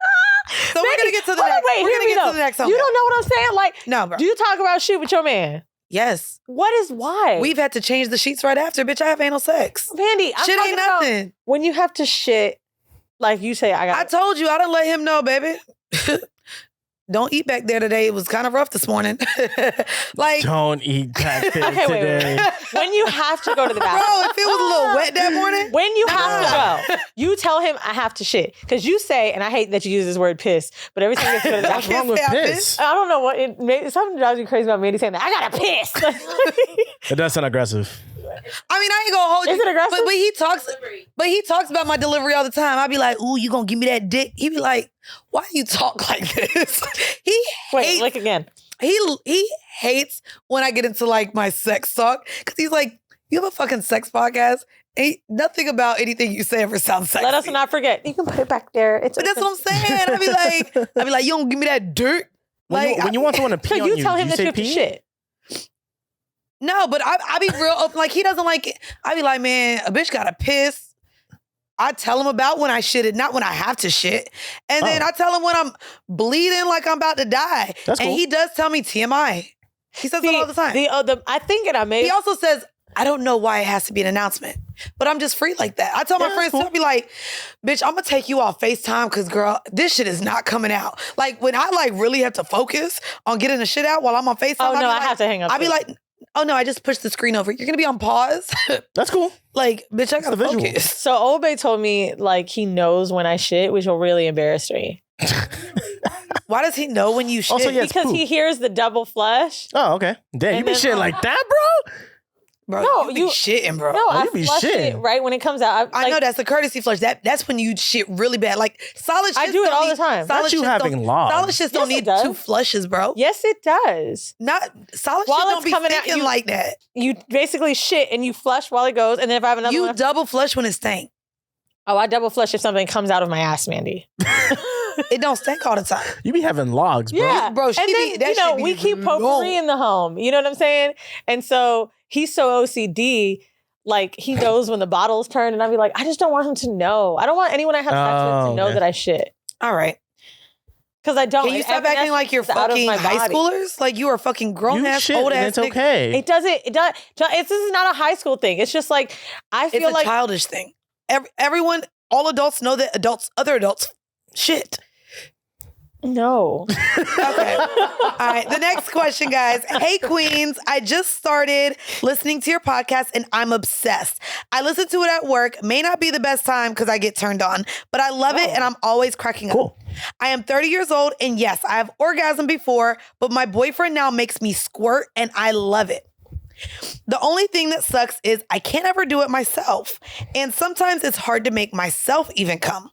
So we're gonna get to the Hold on, next. wait, We're hear gonna me get to though. the next one. You don't know what I'm saying? Like, No, bro. do you talk about shit with your man? Yes. Why? We've had to change the sheets right after. Bitch, I have anal sex. Mandii, I'm Shit talking ain't about nothing. when you have to shit, like you say, I I got told you, I didn't let him know, baby. Don't eat back there today. It was kind of rough this morning. Like, Don't eat back there Okay, wait. today. when you have to go to the bro, bathroom. if it was a little wet that morning, When you have to go, you tell him I have to shit. Because you say, and I hate that you use this word piss, but every time you have to go to the What's bathroom, wrong with say I piss? I don't know what something drives me crazy about Mandii saying that. I gotta piss. It does sound aggressive. I mean, I ain't gonna hold you. Is it aggressive? But he talks about my delivery all the time. I be like, ooh, you gonna give me that dick? He be like, why do you talk like this? He Wait, hates, like again. he hates when I get into like my sex talk. Cause he's like, you have a fucking sex podcast? Ain't nothing about anything you say ever sounds sexy. Let us not forget. You can put it back there. It's But that's what I'm saying. I be like, you don't give me that dirt. When you want someone to pee So on you you, tell do him you that say you have to pee? shit. No, but I be real open. Like, he doesn't like it. I be like, man, a bitch gotta piss. I tell him about when I shitted, not when I have to shit. And then I tell him when I'm bleeding like I'm about to die. That's and cool. he does tell me TMI. He says it all the time. I think it I made He also says, I don't know why it has to be an announcement, but I'm just free like that. I tell my Yeah, friends, cool. I'll be like, bitch, I'm gonna take you off FaceTime because, girl, this shit is not coming out. Like, when I like really have to focus on getting the shit out while I'm on FaceTime. Oh, I no, I have to hang up I'll be too. like, oh no, I just pushed the screen over. You're gonna be on pause. That's cool. Like, bitch, I gotta the visual. focus. So Obey told me like he knows when I shit, which will really embarrass me. Why does he know when you shit? Also, yeah, it's Because poop. he hears the double flush. Oh, okay. Damn, you And be then- shit like that, bro? Bro, No, you be shitting, bro. No, I you be flush shitting. it right when it comes out. I know that's a courtesy flush. That's when you shit really bad. Like solid shit. I do it all the time. Not you having logs. Solid shit don't need 2 flushes, bro. Yes, it does. Not solid While shit it's don't be coming out, thinking like that. You basically shit and you flush while it goes, and then if I have another one, double flush when it stank. Oh, I double flush if something comes out of my ass, Mandii. It don't stink all the time. You be having logs, bro. Yeah, Bro, and then we keep potpourri in the home. You know what I'm saying? And so he's so OCD. Like, he knows when the bottle's turned, and I'd be like, I just don't want him to know. I don't want anyone I have sex with to know that I shit. All right. Because I don't. Can you stop acting like you're fucking high schoolers? Like you are fucking grown-ass, old-ass. It's okay. It doesn't. This is not a high school thing. It's just like, I feel like. It's a childish thing. Everyone, all adults know that other adults shit. No. Okay. All right. The next question, guys. Hey, Queens. I just started listening to your podcast and I'm obsessed. I listen to it at work. May not be the best time because I get turned on, but I love it and I'm always cracking up. I am 30 years old and yes, I have orgasmed before, but my boyfriend now makes me squirt and I love it. The only thing that sucks is I can't ever do it myself. And sometimes it's hard to make myself even come.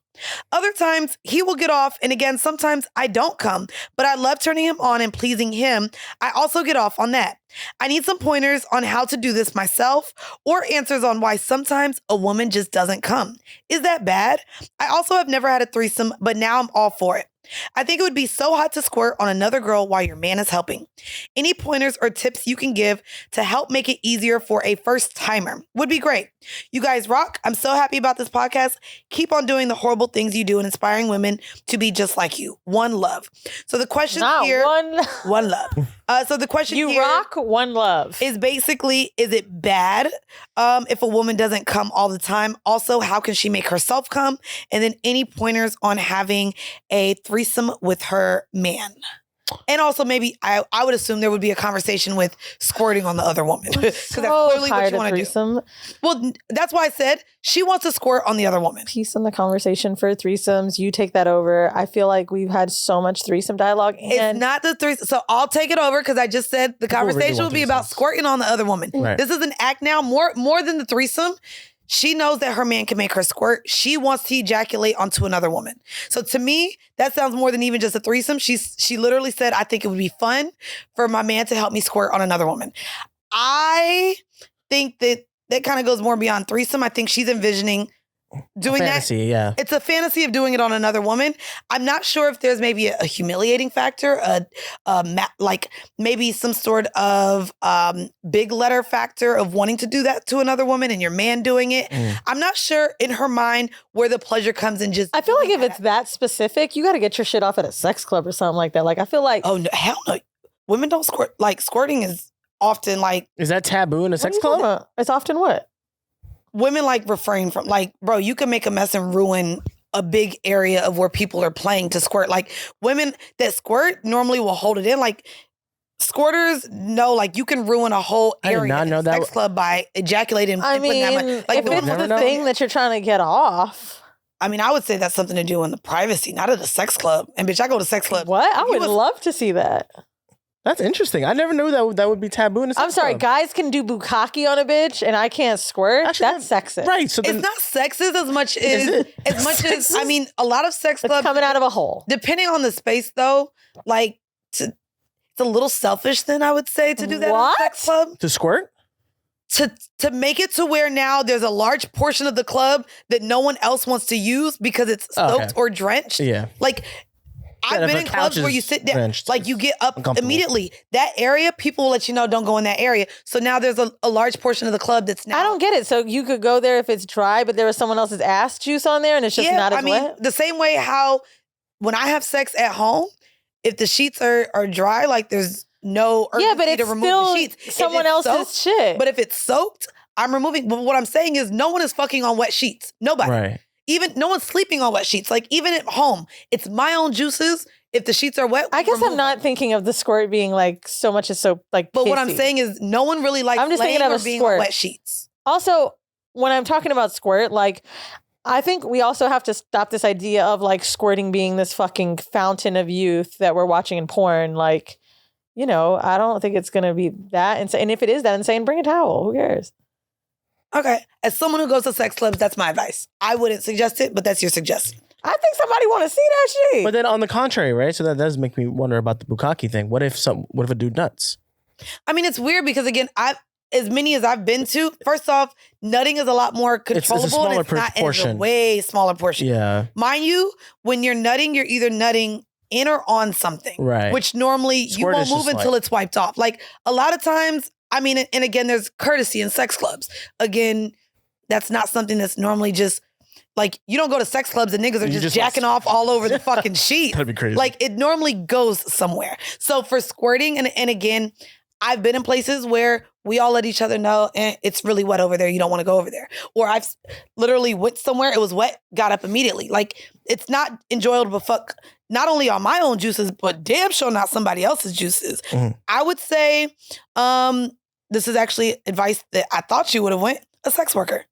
Other times he will get off, and again, sometimes I don't come, but I love turning him on and pleasing him. I also get off on that. I need some pointers on how to do this myself or answers on why sometimes a woman just doesn't come. Is that bad? I also have never had a threesome, but now I'm all for it. I think it would be so hot to squirt on another girl while your man is helping. Any pointers or tips you can give to help make it easier for a first timer would be great. You guys rock. I'm so happy about this podcast. Keep on doing the horrible things you do and inspiring women to be just like you. One love. So the question here, one love. So the question you here, rock, one love, is basically, is it bad if a woman doesn't come all the time? Also, how can she make herself come? And then any pointers on having a threesome with her man? And also maybe I would assume there would be a conversation with squirting on the other woman. Because that's clearly what you want to do. Well, that's why I said she wants to squirt on the other woman. Peace in the conversation for threesomes. You take that over. I feel like we've had so much threesome dialogue. And it's not the threesome. So I'll take it over because I just said the conversation will be about squirting on the other woman. Right. This is an act now. More than the threesome. She knows that her man can make her squirt. She wants to ejaculate onto another woman. So to me, that sounds more than even just a threesome. She literally said, I think it would be fun for my man to help me squirt on another woman. I think that kind of goes more beyond threesome. I think she's envisioning doing fantasy, that. Yeah. It's a fantasy of doing it on another woman. I'm not sure if there's maybe a humiliating factor, like maybe some sort of big letter factor of wanting to do that to another woman and your man doing it. I'm not sure in her mind where the pleasure comes in. Just I feel like if it's that specific, you got to get your shit off at a sex club or something like that. Like I feel like no, hell no, women don't squirt. Like squirting is often like, is that taboo in a sex club? It's often what? Women like refrain from, like, bro, you can make a mess and ruin a big area of where people are playing to squirt. Like women that squirt normally will hold it in. Like squirters know, like you can ruin a whole area in a sex club by ejaculating. I mean, like, if it's the thing that you're trying to get off. I mean, I would say that's something to do in the privacy, not at a sex club. And bitch, I go to sex clubs. What? I would love to see that. That's interesting. I never knew that would be taboo in a sex I'm sorry, club. guys can do bukkake on a bitch and I can't squirt. Actually, that's sexist. Right. So it's not sexist as much as I mean, a lot of sex clubs it's coming out of a hole. Depending on the space though, like it's a little selfish then I would say to do that in a sex club. To squirt? To make it to where now there's a large portion of the club that no one else wants to use because it's soaked or drenched. Yeah. Like I've been in clubs where you sit down, like you get up immediately. That area, people will let you know, don't go in that area. So now there's a large portion of the club that's now. I don't get it. So you could go there if it's dry, but there was someone else's ass juice on there and it's just not as wet? The same way how when I have sex at home, if the sheets are dry, like there's no urgency to remove the sheets. Someone else's shit. But if it's soaked, I'm removing. But what I'm saying is no one is fucking on wet sheets. Nobody. Right. Even no one's sleeping on wet sheets. Like even at home, it's my own juices. If the sheets are wet, I guess I'm not thinking of the squirt being like so much as so like. But pissy. what I'm saying is, no one really likes. I'm just thinking of a being squirt. on wet sheets. Also, when I'm talking about squirt, like I think we also have to stop this idea of like squirting being this fucking fountain of youth that we're watching in porn. Like you know, I don't think it's going to be that insane. And if it is that insane, bring a towel. Who cares? Okay. As someone who goes to sex clubs, that's my advice. I wouldn't suggest it, but that's your suggestion. I think somebody want to see that shit. But then on the contrary, right? So that does make me wonder about the bukkake thing. What if a dude nuts? I mean, it's weird because again, as many as I've been to, first off, nutting is a lot more controllable. It's a smaller and it's not portion. in a way smaller portion. Yeah. Mind you, when you're nutting, you're either nutting in or on something. Right. Which normally Squirt you won't is move just until it's wiped off. Like a lot of times, I mean, and again, there's courtesy in sex clubs. Again, that's not something that's normally just like, you don't go to sex clubs and niggas are just jacking off all over the fucking sheet. That'd be crazy. Like it normally goes somewhere. So for squirting, and again, I've been in places where we all let each other know, it's really wet over there. You don't want to go over there. Or I've literally went somewhere, it was wet, got up immediately. Like it's not enjoyable to fuck not only on my own juices, but damn sure not somebody else's juices. Mm-hmm. I would say, this is actually advice that I thought you would have went, a sex worker.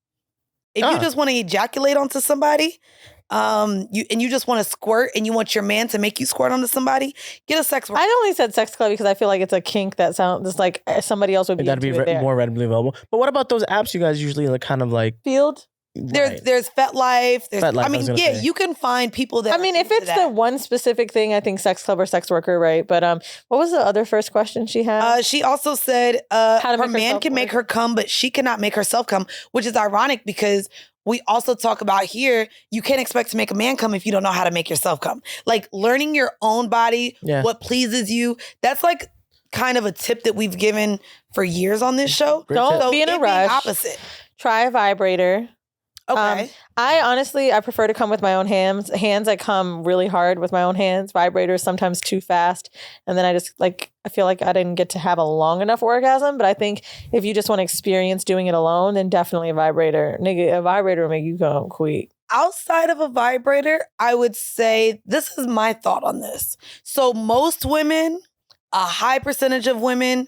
If you just want to ejaculate onto somebody, you just want to squirt and you want your man to make you squirt onto somebody, get a sex worker. I only said sex club because I feel like it's a kink that sounds just like somebody else would be. That'd be more readily available. But what about those apps you guys usually like kind of like Field? There's FetLife. I mean, yeah, you can find people that. I mean, if it's the one specific thing, I think sex club or sex worker, right? But what was the other first question she had? She also said her man can make her come, but she cannot make herself come, which is ironic because we also talk about here, you can't expect to make a man come if you don't know how to make yourself come. Like learning your own body, what pleases you. That's like kind of a tip that we've given for years on this show. Don't be in a rush. Opposite. Try a vibrator. Okay. I prefer to come with my own hands. I come really hard with my own hands. Vibrators sometimes too fast. And then I feel like I didn't get to have a long enough orgasm. But I think if you just want to experience doing it alone, then definitely a vibrator. Nigga, a vibrator will make you come quick. Outside of a vibrator, I would say, this is my thought on this. So most women, a high percentage of women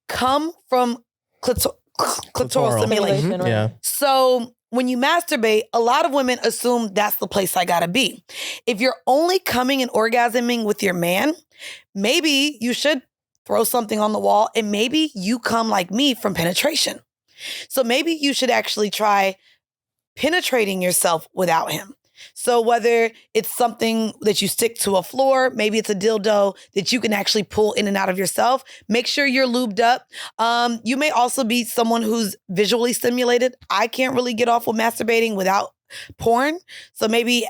come from clitoral stimulation. Mm-hmm. Right? Yeah. So when you masturbate, a lot of women assume that's the place I gotta be. If you're only coming and orgasming with your man, maybe you should throw something on the wall and maybe you come like me from penetration. So maybe you should actually try penetrating yourself without him. So whether it's something that you stick to a floor, maybe it's a dildo that you can actually pull in and out of yourself, make sure you're lubed up. You may also be someone who's visually stimulated. I can't really get off with masturbating without porn. So maybe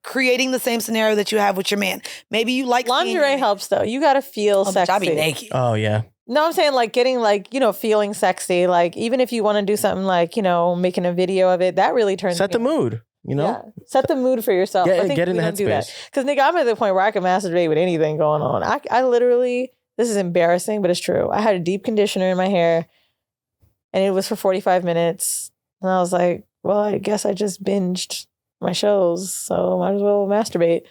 creating the same scenario that you have with your man. Maybe you like lingerie helps though. You got to feel sexy. I'll be naked. Oh yeah. No, I'm saying like getting like, feeling sexy. Like even if you want to do something like, making a video of it, that really turns Set the mood. Yeah. Set the mood for yourself. I think get in the do that. headspace. Because nigga, I'm at the point where I can masturbate with anything going on. I literally, this is embarrassing, but it's true. I had a deep conditioner in my hair and it was for 45 minutes. And I was like, well, I guess I just binged my shows, so might as well masturbate.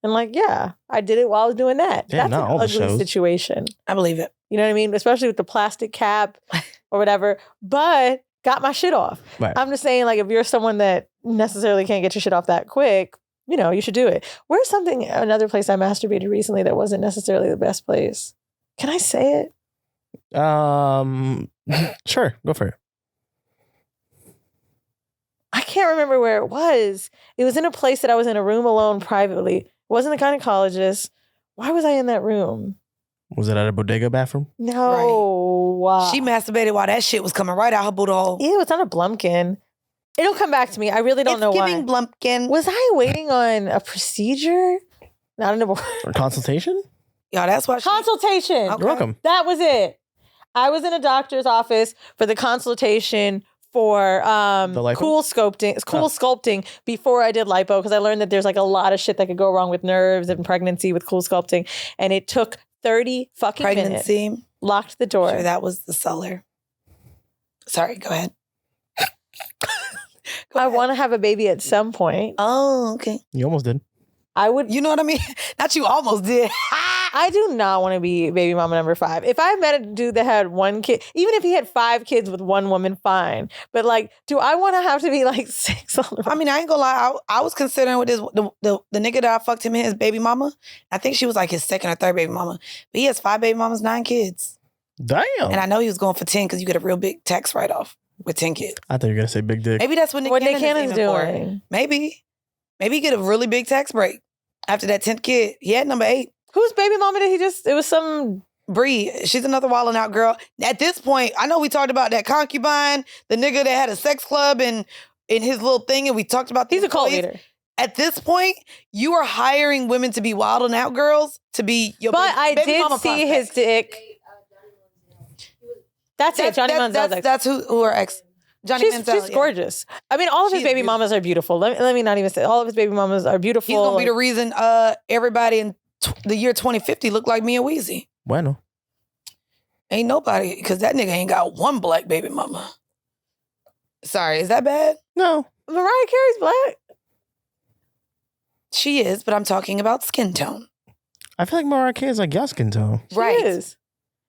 And like, yeah, I did it while I was doing that. Yeah, that's an ugly situation. I believe it. You know what I mean? Especially with the plastic cap or whatever. But got my shit off. Right. I'm just saying, like, if you're someone that necessarily can't get your shit off that quick, you should do it. Where's another place I masturbated recently that wasn't necessarily the best place? Can I say it? Sure, go for it. I can't remember where it was. It was in a place that I was in a room alone privately. It wasn't the gynecologist. Why was I in that room? Was it at a bodega bathroom? No. Right. She masturbated while that shit was coming right out her booty hole. Ew, it's not a blumpkin. It'll come back to me. I really don't know why. It's giving blumpkin. Was I waiting on a procedure? Not an abortion. Or consultation? Yeah, that's why. Consultation. Okay. You're welcome. That was it. I was in a doctor's office for the consultation for cool sculpting before I did lipo, because I learned that there's like a lot of shit that could go wrong with nerves and pregnancy with cool sculpting, and it took 30 fucking minutes. Locked the door. Sure, that was the seller. Sorry, go ahead. I want to have a baby at some point. Oh, okay. You almost did. I would. You know what I mean? Not you almost did. I do not want to be baby mama number 5. If I met a dude that had 1 kid, even if he had 5 kids with 1 woman, fine. But like, do I want to have to be like 6 on the I mean, I ain't gonna lie. I was considering with the nigga that I fucked him and his baby mama. I think she was like his 2nd or 3rd baby mama. But he has 5 baby mamas, 9 kids. Damn. And I know he was going for 10 because you get a real big tax write-off with 10 kids. I thought you were going to say big dick. Maybe that's what Nick Cannon's doing. Maybe he get a really big tax break after that 10th kid. He had number 8. Whose baby mama did he just... It was some... Bree. She's another wilding out girl. At this point, I know we talked about that concubine, the nigga that had a sex club and in his little thing, and we talked about He's a cult leader. At this point, you are hiring women to be wilding out girls to be your But I baby did mama see prospects. his dick. That's it. Johnny Manziel's That's who her ex. Johnny Manziel. She's gorgeous. I mean, all of his She's baby beautiful. mamas are beautiful. Let me not even say all of his baby mamas are beautiful. He's gonna be the reason everybody in the year 2050 look like me and Weezy. Bueno. Ain't nobody, because that nigga ain't got 1 black baby mama. Sorry, is that bad? No. Mariah Carey's black. She is, but I'm talking about skin tone. I feel like Mariah Carey's like your skin tone. She Right. is.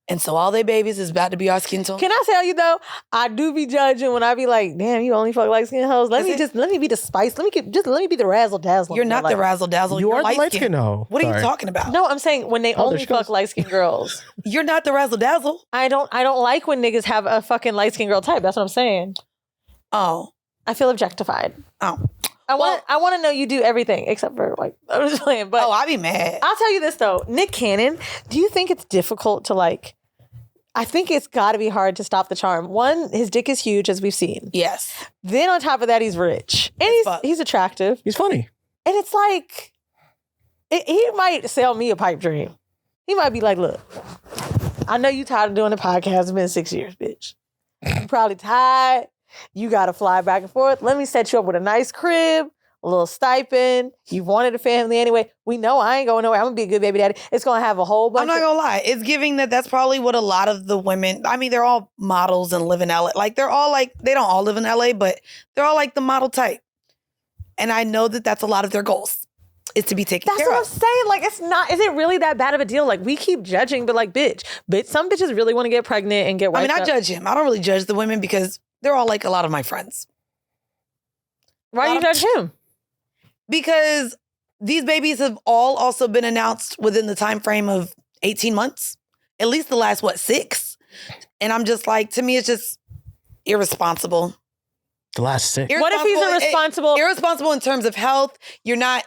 And so all they babies is about to be our skin tone. Can I tell you though? I do be judging when I be like, damn, you only fuck light skin hoes. Let me be the spice. Let me be the razzle dazzle. You're not the razzle dazzle. You You're are the light light skin hoe. What are you Sorry. talking about? No, I'm saying when they Oh, only there she goes. fuck light skin girls. You're not the razzle dazzle. I don't like when niggas have a fucking light skin girl type. That's what I'm saying. Oh. I feel objectified. Oh. I want to know you do everything except for like I'm just playing. But I be mad. I'll tell you this though, Nick Cannon. Do you think it's difficult to like? I think it's got to be hard to stop the charm. One, his dick is huge, as we've seen. Yes. Then on top of that, he's rich and he's attractive. He's funny. And it's like he might sell me a pipe dream. He might be like, "Look, I know you tired of doing the podcast. It's been 6 years, bitch. You probably tired. You got to fly back and forth. Let me set you up with a nice crib, a little stipend. You've wanted a family anyway. We know I ain't going nowhere. I'm going to be a good baby daddy. It's going to have a whole bunch I'm not going to lie. It's giving that's probably what a lot of the women, I mean, they're all models and live in LA. Like, they're all like, they don't all live in LA, but they're all like the model type. And I know that that's a lot of their goals, is to be taken care of. That's what I'm saying. Like, it's not, is it really that bad of a deal? Like, we keep judging, but like, bitch, some bitches really want to get pregnant and get wiped I up. judge him. I don't really judge the women because they're all like a lot of my friends. Why do you judge him? Because these babies have all also been announced within the time frame of 18 months. At least the last, 6? And I'm just like, to me, it's just irresponsible. The last 6. What if he's irresponsible? Irresponsible in terms of health. You're not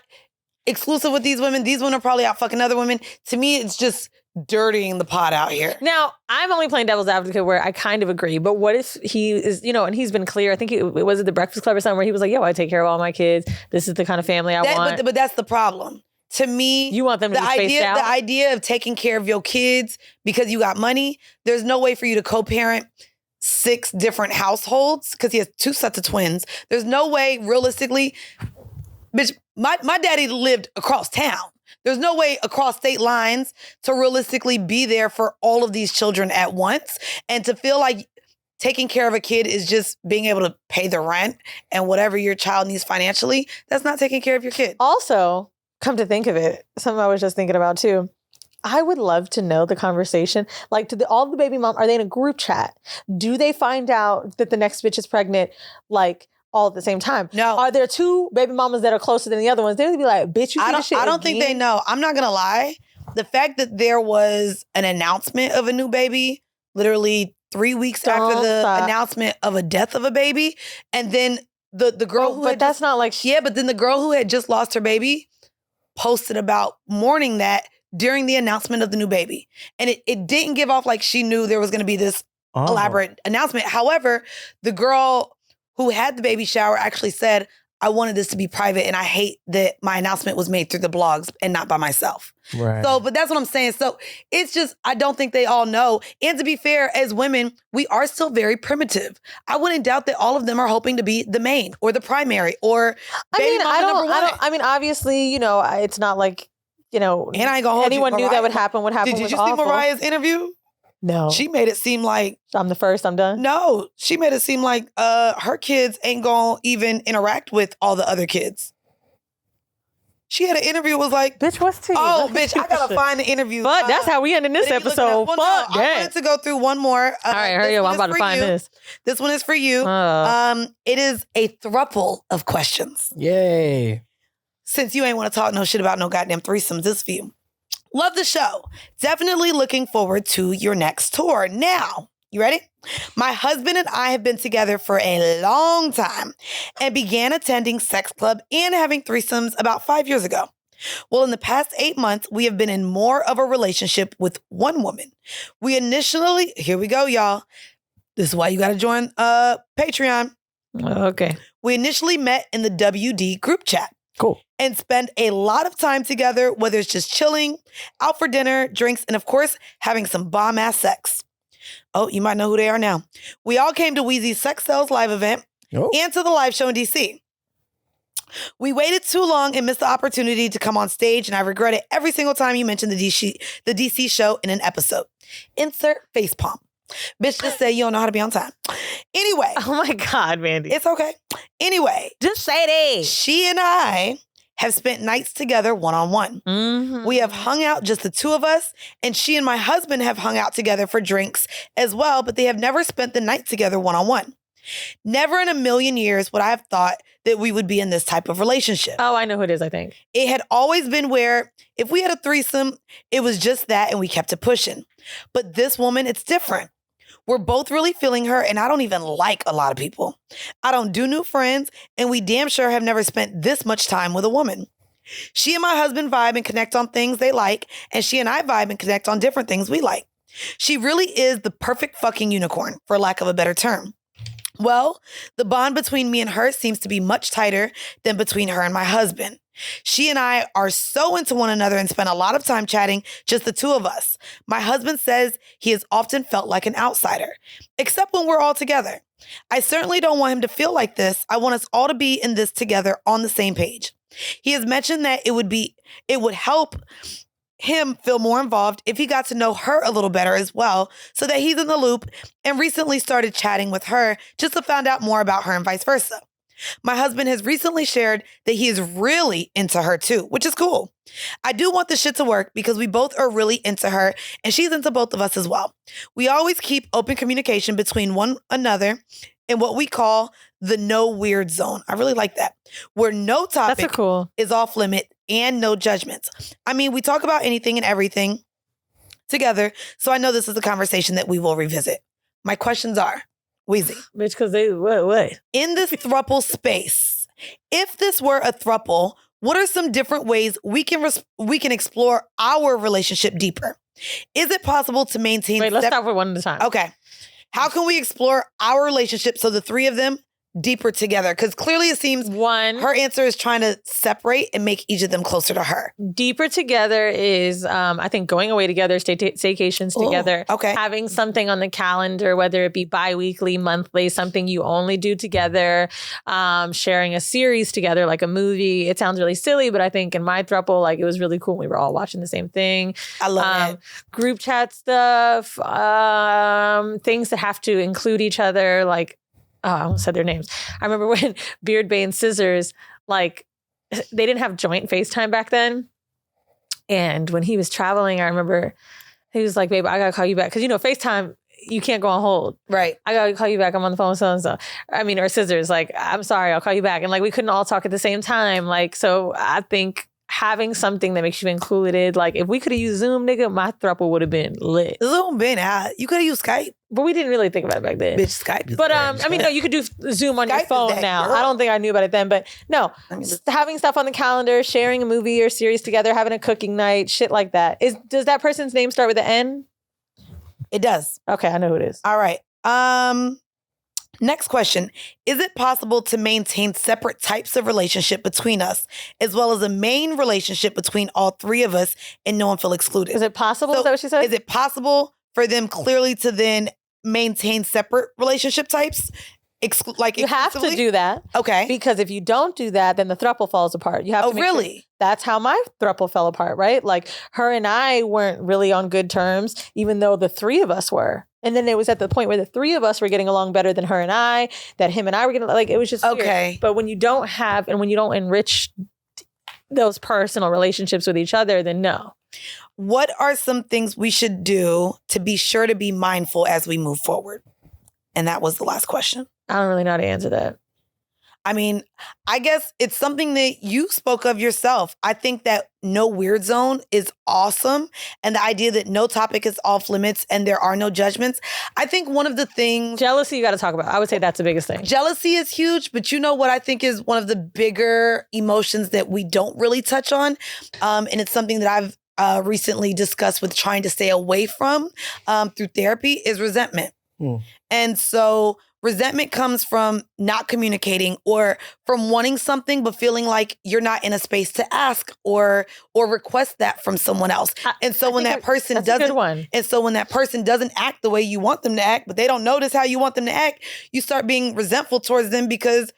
exclusive with these women. These women are probably out fucking other women. To me, it's just dirtying the pot out here. Now, I'm only playing devil's advocate where I kind of agree, but what if he is, and he's been clear, I think it was at the Breakfast Club or something where he was like, yo, I take care of all my kids. This is the kind of family I want. But that's the problem. To me, you want them to be spaced out? The idea of taking care of your kids because you got money, there's no way for you to co-parent 6 different households because he has 2 sets of twins. There's no way, realistically, bitch, my daddy lived across town. There's no way across state lines to realistically be there for all of these children at once. And to feel like taking care of a kid is just being able to pay the rent and whatever your child needs financially, that's not taking care of your kid. Also, come to think of it, something I was just thinking about too. I would love to know the conversation. Like, all the baby mom, are they in a group chat? Do they find out that the next bitch is pregnant, like, all at the same time? No. Are there 2 baby mamas that are closer than the other ones? They're gonna be like, bitch, you see this shit I don't think they know. I'm not gonna lie. The fact that there was an announcement of a new baby, literally 3 weeks after the announcement of a death of a baby, and then the girl but that's not like but then the girl who had just lost her baby posted about mourning that during the announcement of the new baby. And it didn't give off like she knew there was gonna be this elaborate announcement. However, the girl who had the baby shower actually said, I wanted this to be private and I hate that my announcement was made through the blogs and not by myself. Right. So, but that's what I'm saying. So it's just, I don't think they all know. And to be fair, as women, we are still very primitive. I wouldn't doubt that all of them are hoping to be the main or the primary or baby mama number 1. I mean, obviously, it's not like, and I ain't gonna hold anyone knew that would happen. What happened Did was you see awful. Mariah's interview? No. She made it seem like I'm the first, I'm done. No, she made it seem like her kids ain't gonna even interact with all the other kids. She had an interview. Was like, bitch, what's tea? Oh, bitch, I gotta find the interview. But that's how we ended this episode. Fuck I that. wanted to go through one more. All right, hurry up. I'm about to find this. This one is for you. It is a throuple of questions. Yay. Since you ain't want to talk no shit about no goddamn threesomes, this for you. Love the show. Definitely looking forward to your next tour. Now, you ready? My husband and I have been together for a long time and began attending sex club and having threesomes about 5 years ago. Well, in the past 8 months, we have been in more of a relationship with one woman. We initially, here we go, y'all. This is why you got to join Patreon. Okay. We initially met in the WD group chat. Cool. And spend a lot of time together, whether it's just chilling, out for dinner, drinks, and of course, having some bomb-ass sex. Oh, you might know who they are now. We all came to Weezy's Sex Sells live event and to the live show in DC. We waited too long and missed the opportunity to come on stage, and I regret it every single time you mention the DC show in an episode. Insert facepalm. Bitch, just say you don't know how to be on time. Anyway. Oh my God, Mandii. It's okay. Anyway. Just say it. She and I have spent nights together one-on-one. Mm-hmm. We have hung out, just the two of us, and she and my husband have hung out together for drinks as well, but they have never spent the night together one-on-one. Never in a million years would I have thought that we would be in this type of relationship. Oh, I know who it is, I think. It had always been where if we had a threesome, it was just that and we kept it pushing. But this woman, it's different. We're both really feeling her, and I don't even like a lot of people. I don't do new friends, and we damn sure have never spent this much time with a woman. She and my husband vibe and connect on things they like, and she and I vibe and connect on different things we like. She really is the perfect fucking unicorn, for lack of a better term. Well, the bond between me and her seems to be much tighter than between her and my husband. She and I are so into one another and spend a lot of time chatting, just the two of us. My husband says he has often felt like an outsider, except when we're all together. I certainly don't want him to feel like this. I want us all to be in this together on the same page. He has mentioned that it would help him feel more involved if he got to know her a little better as well, so that he's in the loop, and recently started chatting with her just to find out more about her and vice versa. My husband has recently shared that he is really into her too, which is cool. I do want this shit to work because we both are really into her and she's into both of us as well. We always keep open communication between one another in what we call the no weird zone. I really like that. Where no topic is off limit and no judgments. I mean, we talk about anything and everything together, so I know this is a conversation that we will revisit. My questions are, Weezy. Bitch, because they, what? In this throuple space, if this were a throuple, what are some different ways we can explore our relationship deeper? Is it possible to maintain... Wait, let's start with one at a time. Okay. How can we explore our relationship so the three of them deeper together? Because clearly it seems her answer is trying to separate and make each of them closer to her. Deeper together is, I think, going away together, staycations together. Okay. Having something on the calendar, whether it be bi-weekly, monthly, something you only do together. Sharing a series together, like a movie. It sounds really silly, but I think in my throuple, like, it was really cool. We were all watching the same thing. I love it. Group chat stuff. Things that have to include each other, like, I almost said their names. I remember when Beard Bay and Scissors, like, they didn't have joint FaceTime back then. And when he was traveling, I remember he was like, babe, I got to call you back. Because, you know, FaceTime, you can't go on hold. Right. I got to call you back. I'm on the phone with so-and-so. I mean, or Scissors, like, I'm sorry, I'll call you back. And, like, we couldn't all talk at the same time. Like, so I think having something that makes you included, like, if we could have used Zoom, nigga, my throuple would have been lit. Zoom been out. You could have used Skype. But we didn't really think about it back then. Bitch, Skype is But I mean, no, you could do Zoom on your phone now. I don't think I knew about it then, but no, having stuff on the calendar, sharing a movie or series together, having a cooking night, shit like that. Does that person's name start with an N? It does. Okay, I know who it is. All right. Next question. Is it possible to maintain separate types of relationship between us, as well as a main relationship between all three of us and no one feel excluded? Is it possible? Is that what she said? Is it possible for them clearly to then maintain separate relationship types? You have to do that. Okay. Because if you don't do that, then the throuple falls apart. You have to make really? Sure. That's how my throuple fell apart, right? Like, her and I weren't really on good terms, even though the three of us were. And then it was at the point where the three of us were getting along better than her and I, that him and I were getting, like, it was just okay. Weird. But when you don't have, and when you don't enrich those personal relationships with each other, then no. What are some things we should do to be sure to be mindful as we move forward? And that was the last question. I don't really know how to answer that. I mean, I guess it's something that you spoke of yourself. I think that no weird zone is awesome. And the idea that no topic is off limits and there are no judgments. I think one of the things... Jealousy you got to talk about. I would say that's the biggest thing. Jealousy is huge, but you know what I think is one of the bigger emotions that we don't really touch on? And it's something that I've recently discussed with trying to stay away from through therapy is resentment. And so... resentment comes from not communicating or from wanting something but feeling like you're not in a space to ask or request that from someone else. And so when that person doesn't act the way you want them to act, but they don't notice how you want them to act, you start being resentful towards them because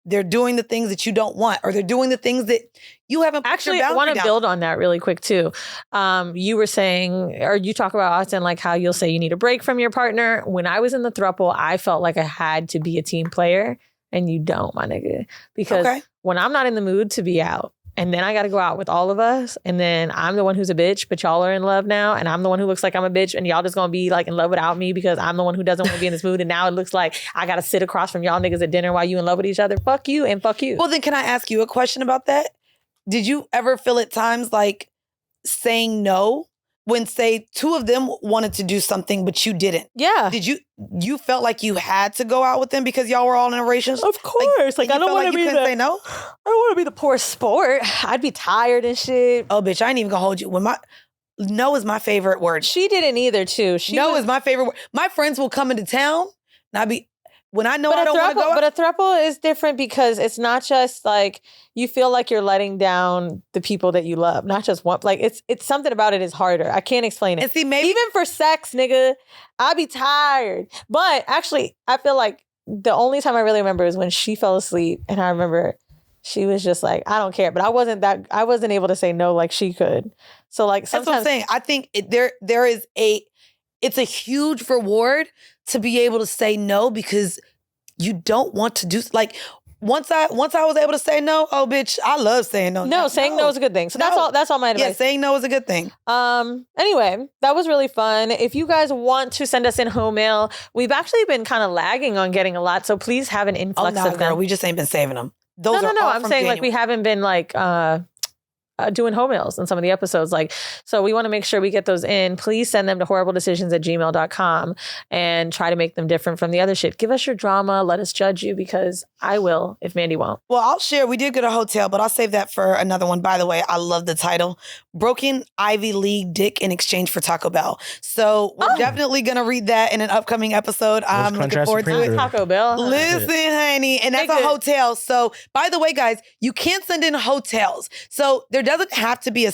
they're doing the things that you don't want, or they're doing the things that you haven't put your boundary down. I want to build on that really quick too. You were saying, or you talk about often like how you'll say you need a break from your partner. When I was in the throuple, I felt like I had to be a team player, and you don't, my nigga. Because when I'm not in the mood to be out, and then I got to go out with all of us, and then I'm the one who's a bitch, but y'all are in love now, and I'm the one who looks like I'm a bitch, and y'all just gonna be like in love without me because I'm the one who doesn't want to be in this mood, and now it looks like I gotta sit across from y'all niggas at dinner while you in love with each other. Fuck you and fuck you. Well, then can I ask you a question about that? Did you ever feel at times like saying no when, say, two of them wanted to do something, but you didn't? Yeah. Did you felt like you had to go out with them because y'all were all in a relationship? Of course. Like I don't want to be say no? I don't want to be the poor sport. I'd be tired and shit. Oh, bitch, I ain't even gonna hold you. No is my favorite word. She didn't either, too. Is my favorite word. My friends will come into town, and when I know I don't want to go out. But a throuple is different because it's not just like you feel like you're letting down the people that you love. Not just one. Like it's something about it is harder. I can't explain it. And see, maybe even for sex, nigga, I'd be tired. But actually, I feel like the only time I really remember is when she fell asleep, and I remember she was just like, I don't care. But I wasn't able to say no like she could. So like sometimes that's what I'm saying. I think it's a huge reward to be able to say no because you don't want to do like once I was able to say no, oh bitch, I love saying no. No, saying no is a good thing. So that's all my advice. Yeah, saying no is a good thing. Anyway, that was really fun. If you guys want to send us in home mail, we've actually been kind of lagging on getting a lot, so please have an influx of them. Girl, we just ain't been saving them. No. I'm saying January. Like we haven't been like doing home mails in some of the episodes. Like, so we want to make sure we get those in. Please send them to horribledecisions@gmail.com and try to make them different from the other shit. Give us your drama. Let us judge you because I will if Mandii won't. Well, I'll share. We did get a hotel, but I'll save that for another one. By the way, I love the title. Broken Ivy League Dick in Exchange for Taco Bell. So we're definitely going to read that in an upcoming episode. I'm looking forward to it. Taco Bell. Listen, honey. And that's a hotel. So by the way, guys, you can't send in hotels. So there doesn't have to be a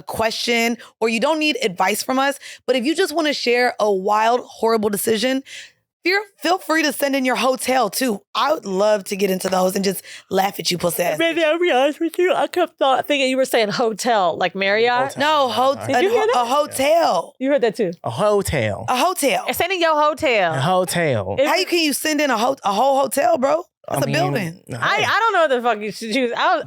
question or you don't need advice from us. But if you just want to share a wild, horrible decision, feel free to send in your hotel too. I would love to get into those and just laugh at you, pussy ass. Maybe I'll be honest with you. I kept thinking you were saying hotel, like Marriott. No, Did you hear that? A hotel. You heard that too. A hotel. A hotel. Send in your hotel. A hotel. How can you send in a whole hotel, bro? That's a building. I don't know what the fuck you should choose. I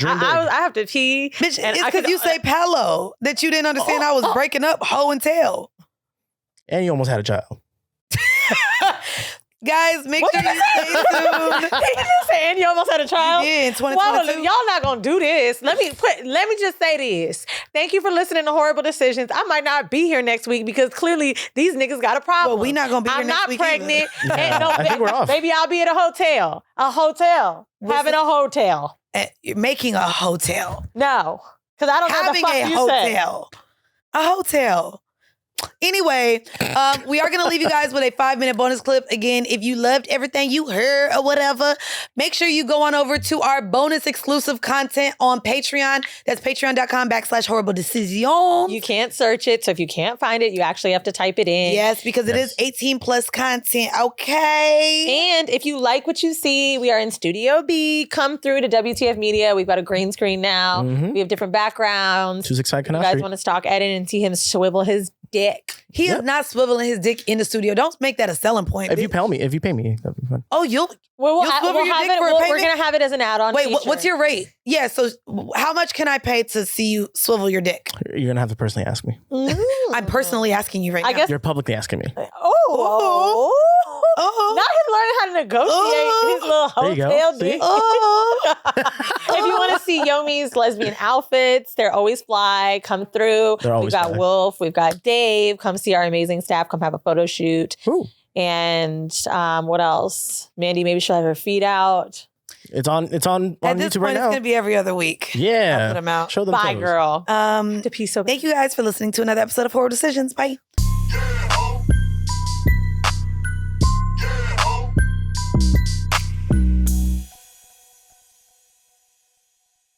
have to pee. Bitch, it's because you say Palo that you didn't understand I was breaking up hoe and tail. And you almost had a child. Guys, make sure you stay tuned. Did you just say and you almost had a child? Yeah, in 2022. Well, y'all not gonna do this. Let me just say this. Thank you for listening to Horrible Decisions. I might not be here next week because clearly these niggas got a problem. Well, we not gonna be here next week. I'm not pregnant. I think we're off. Maybe I'll be at a hotel. Having a hotel. Making a hotel. No, because I don't know what the fuck you said. A hotel. Anyway, we are going to leave you guys with a 5-minute bonus clip. Again, if you loved everything you heard or whatever, make sure you go on over to our bonus exclusive content on Patreon. That's patreon.com/horribledecision. You can't search it. So if you can't find it, you actually have to type it in. Yes, because it is 18 plus content. Okay. And if you like what you see, we are in Studio B. Come through to WTF Media. We've got a green screen now. We have different backgrounds. 26 You guys want to stalk Eden and see him swivel his dick. He is not swiveling his dick in the studio. Don't make that a selling point. If you pay me, that'd be fun. Oh, you'll swivel your dick for a payment? We're going to have it as an add-on. Wait, what's your rate? Yeah, so how much can I pay to see you swivel your dick? You're going to have to personally ask me. I'm personally asking you right now. You're publicly asking me. Oh. Not him learning how to negotiate his little hotel dick. If you want to see Yomi's lesbian outfits, they're always fly. Come through. We've got fly. Wolf. We've got Dave. Come see our amazing staff. Come have a photo shoot. Ooh. And what else? Mandii, maybe she'll have her feet out. It's on At this YouTube point, right it's now. It's going to be every other week. Yeah. I'll put them out. Show them Bye, toes. girl. Thank you guys for listening to another episode of Horrible Decisions. Bye.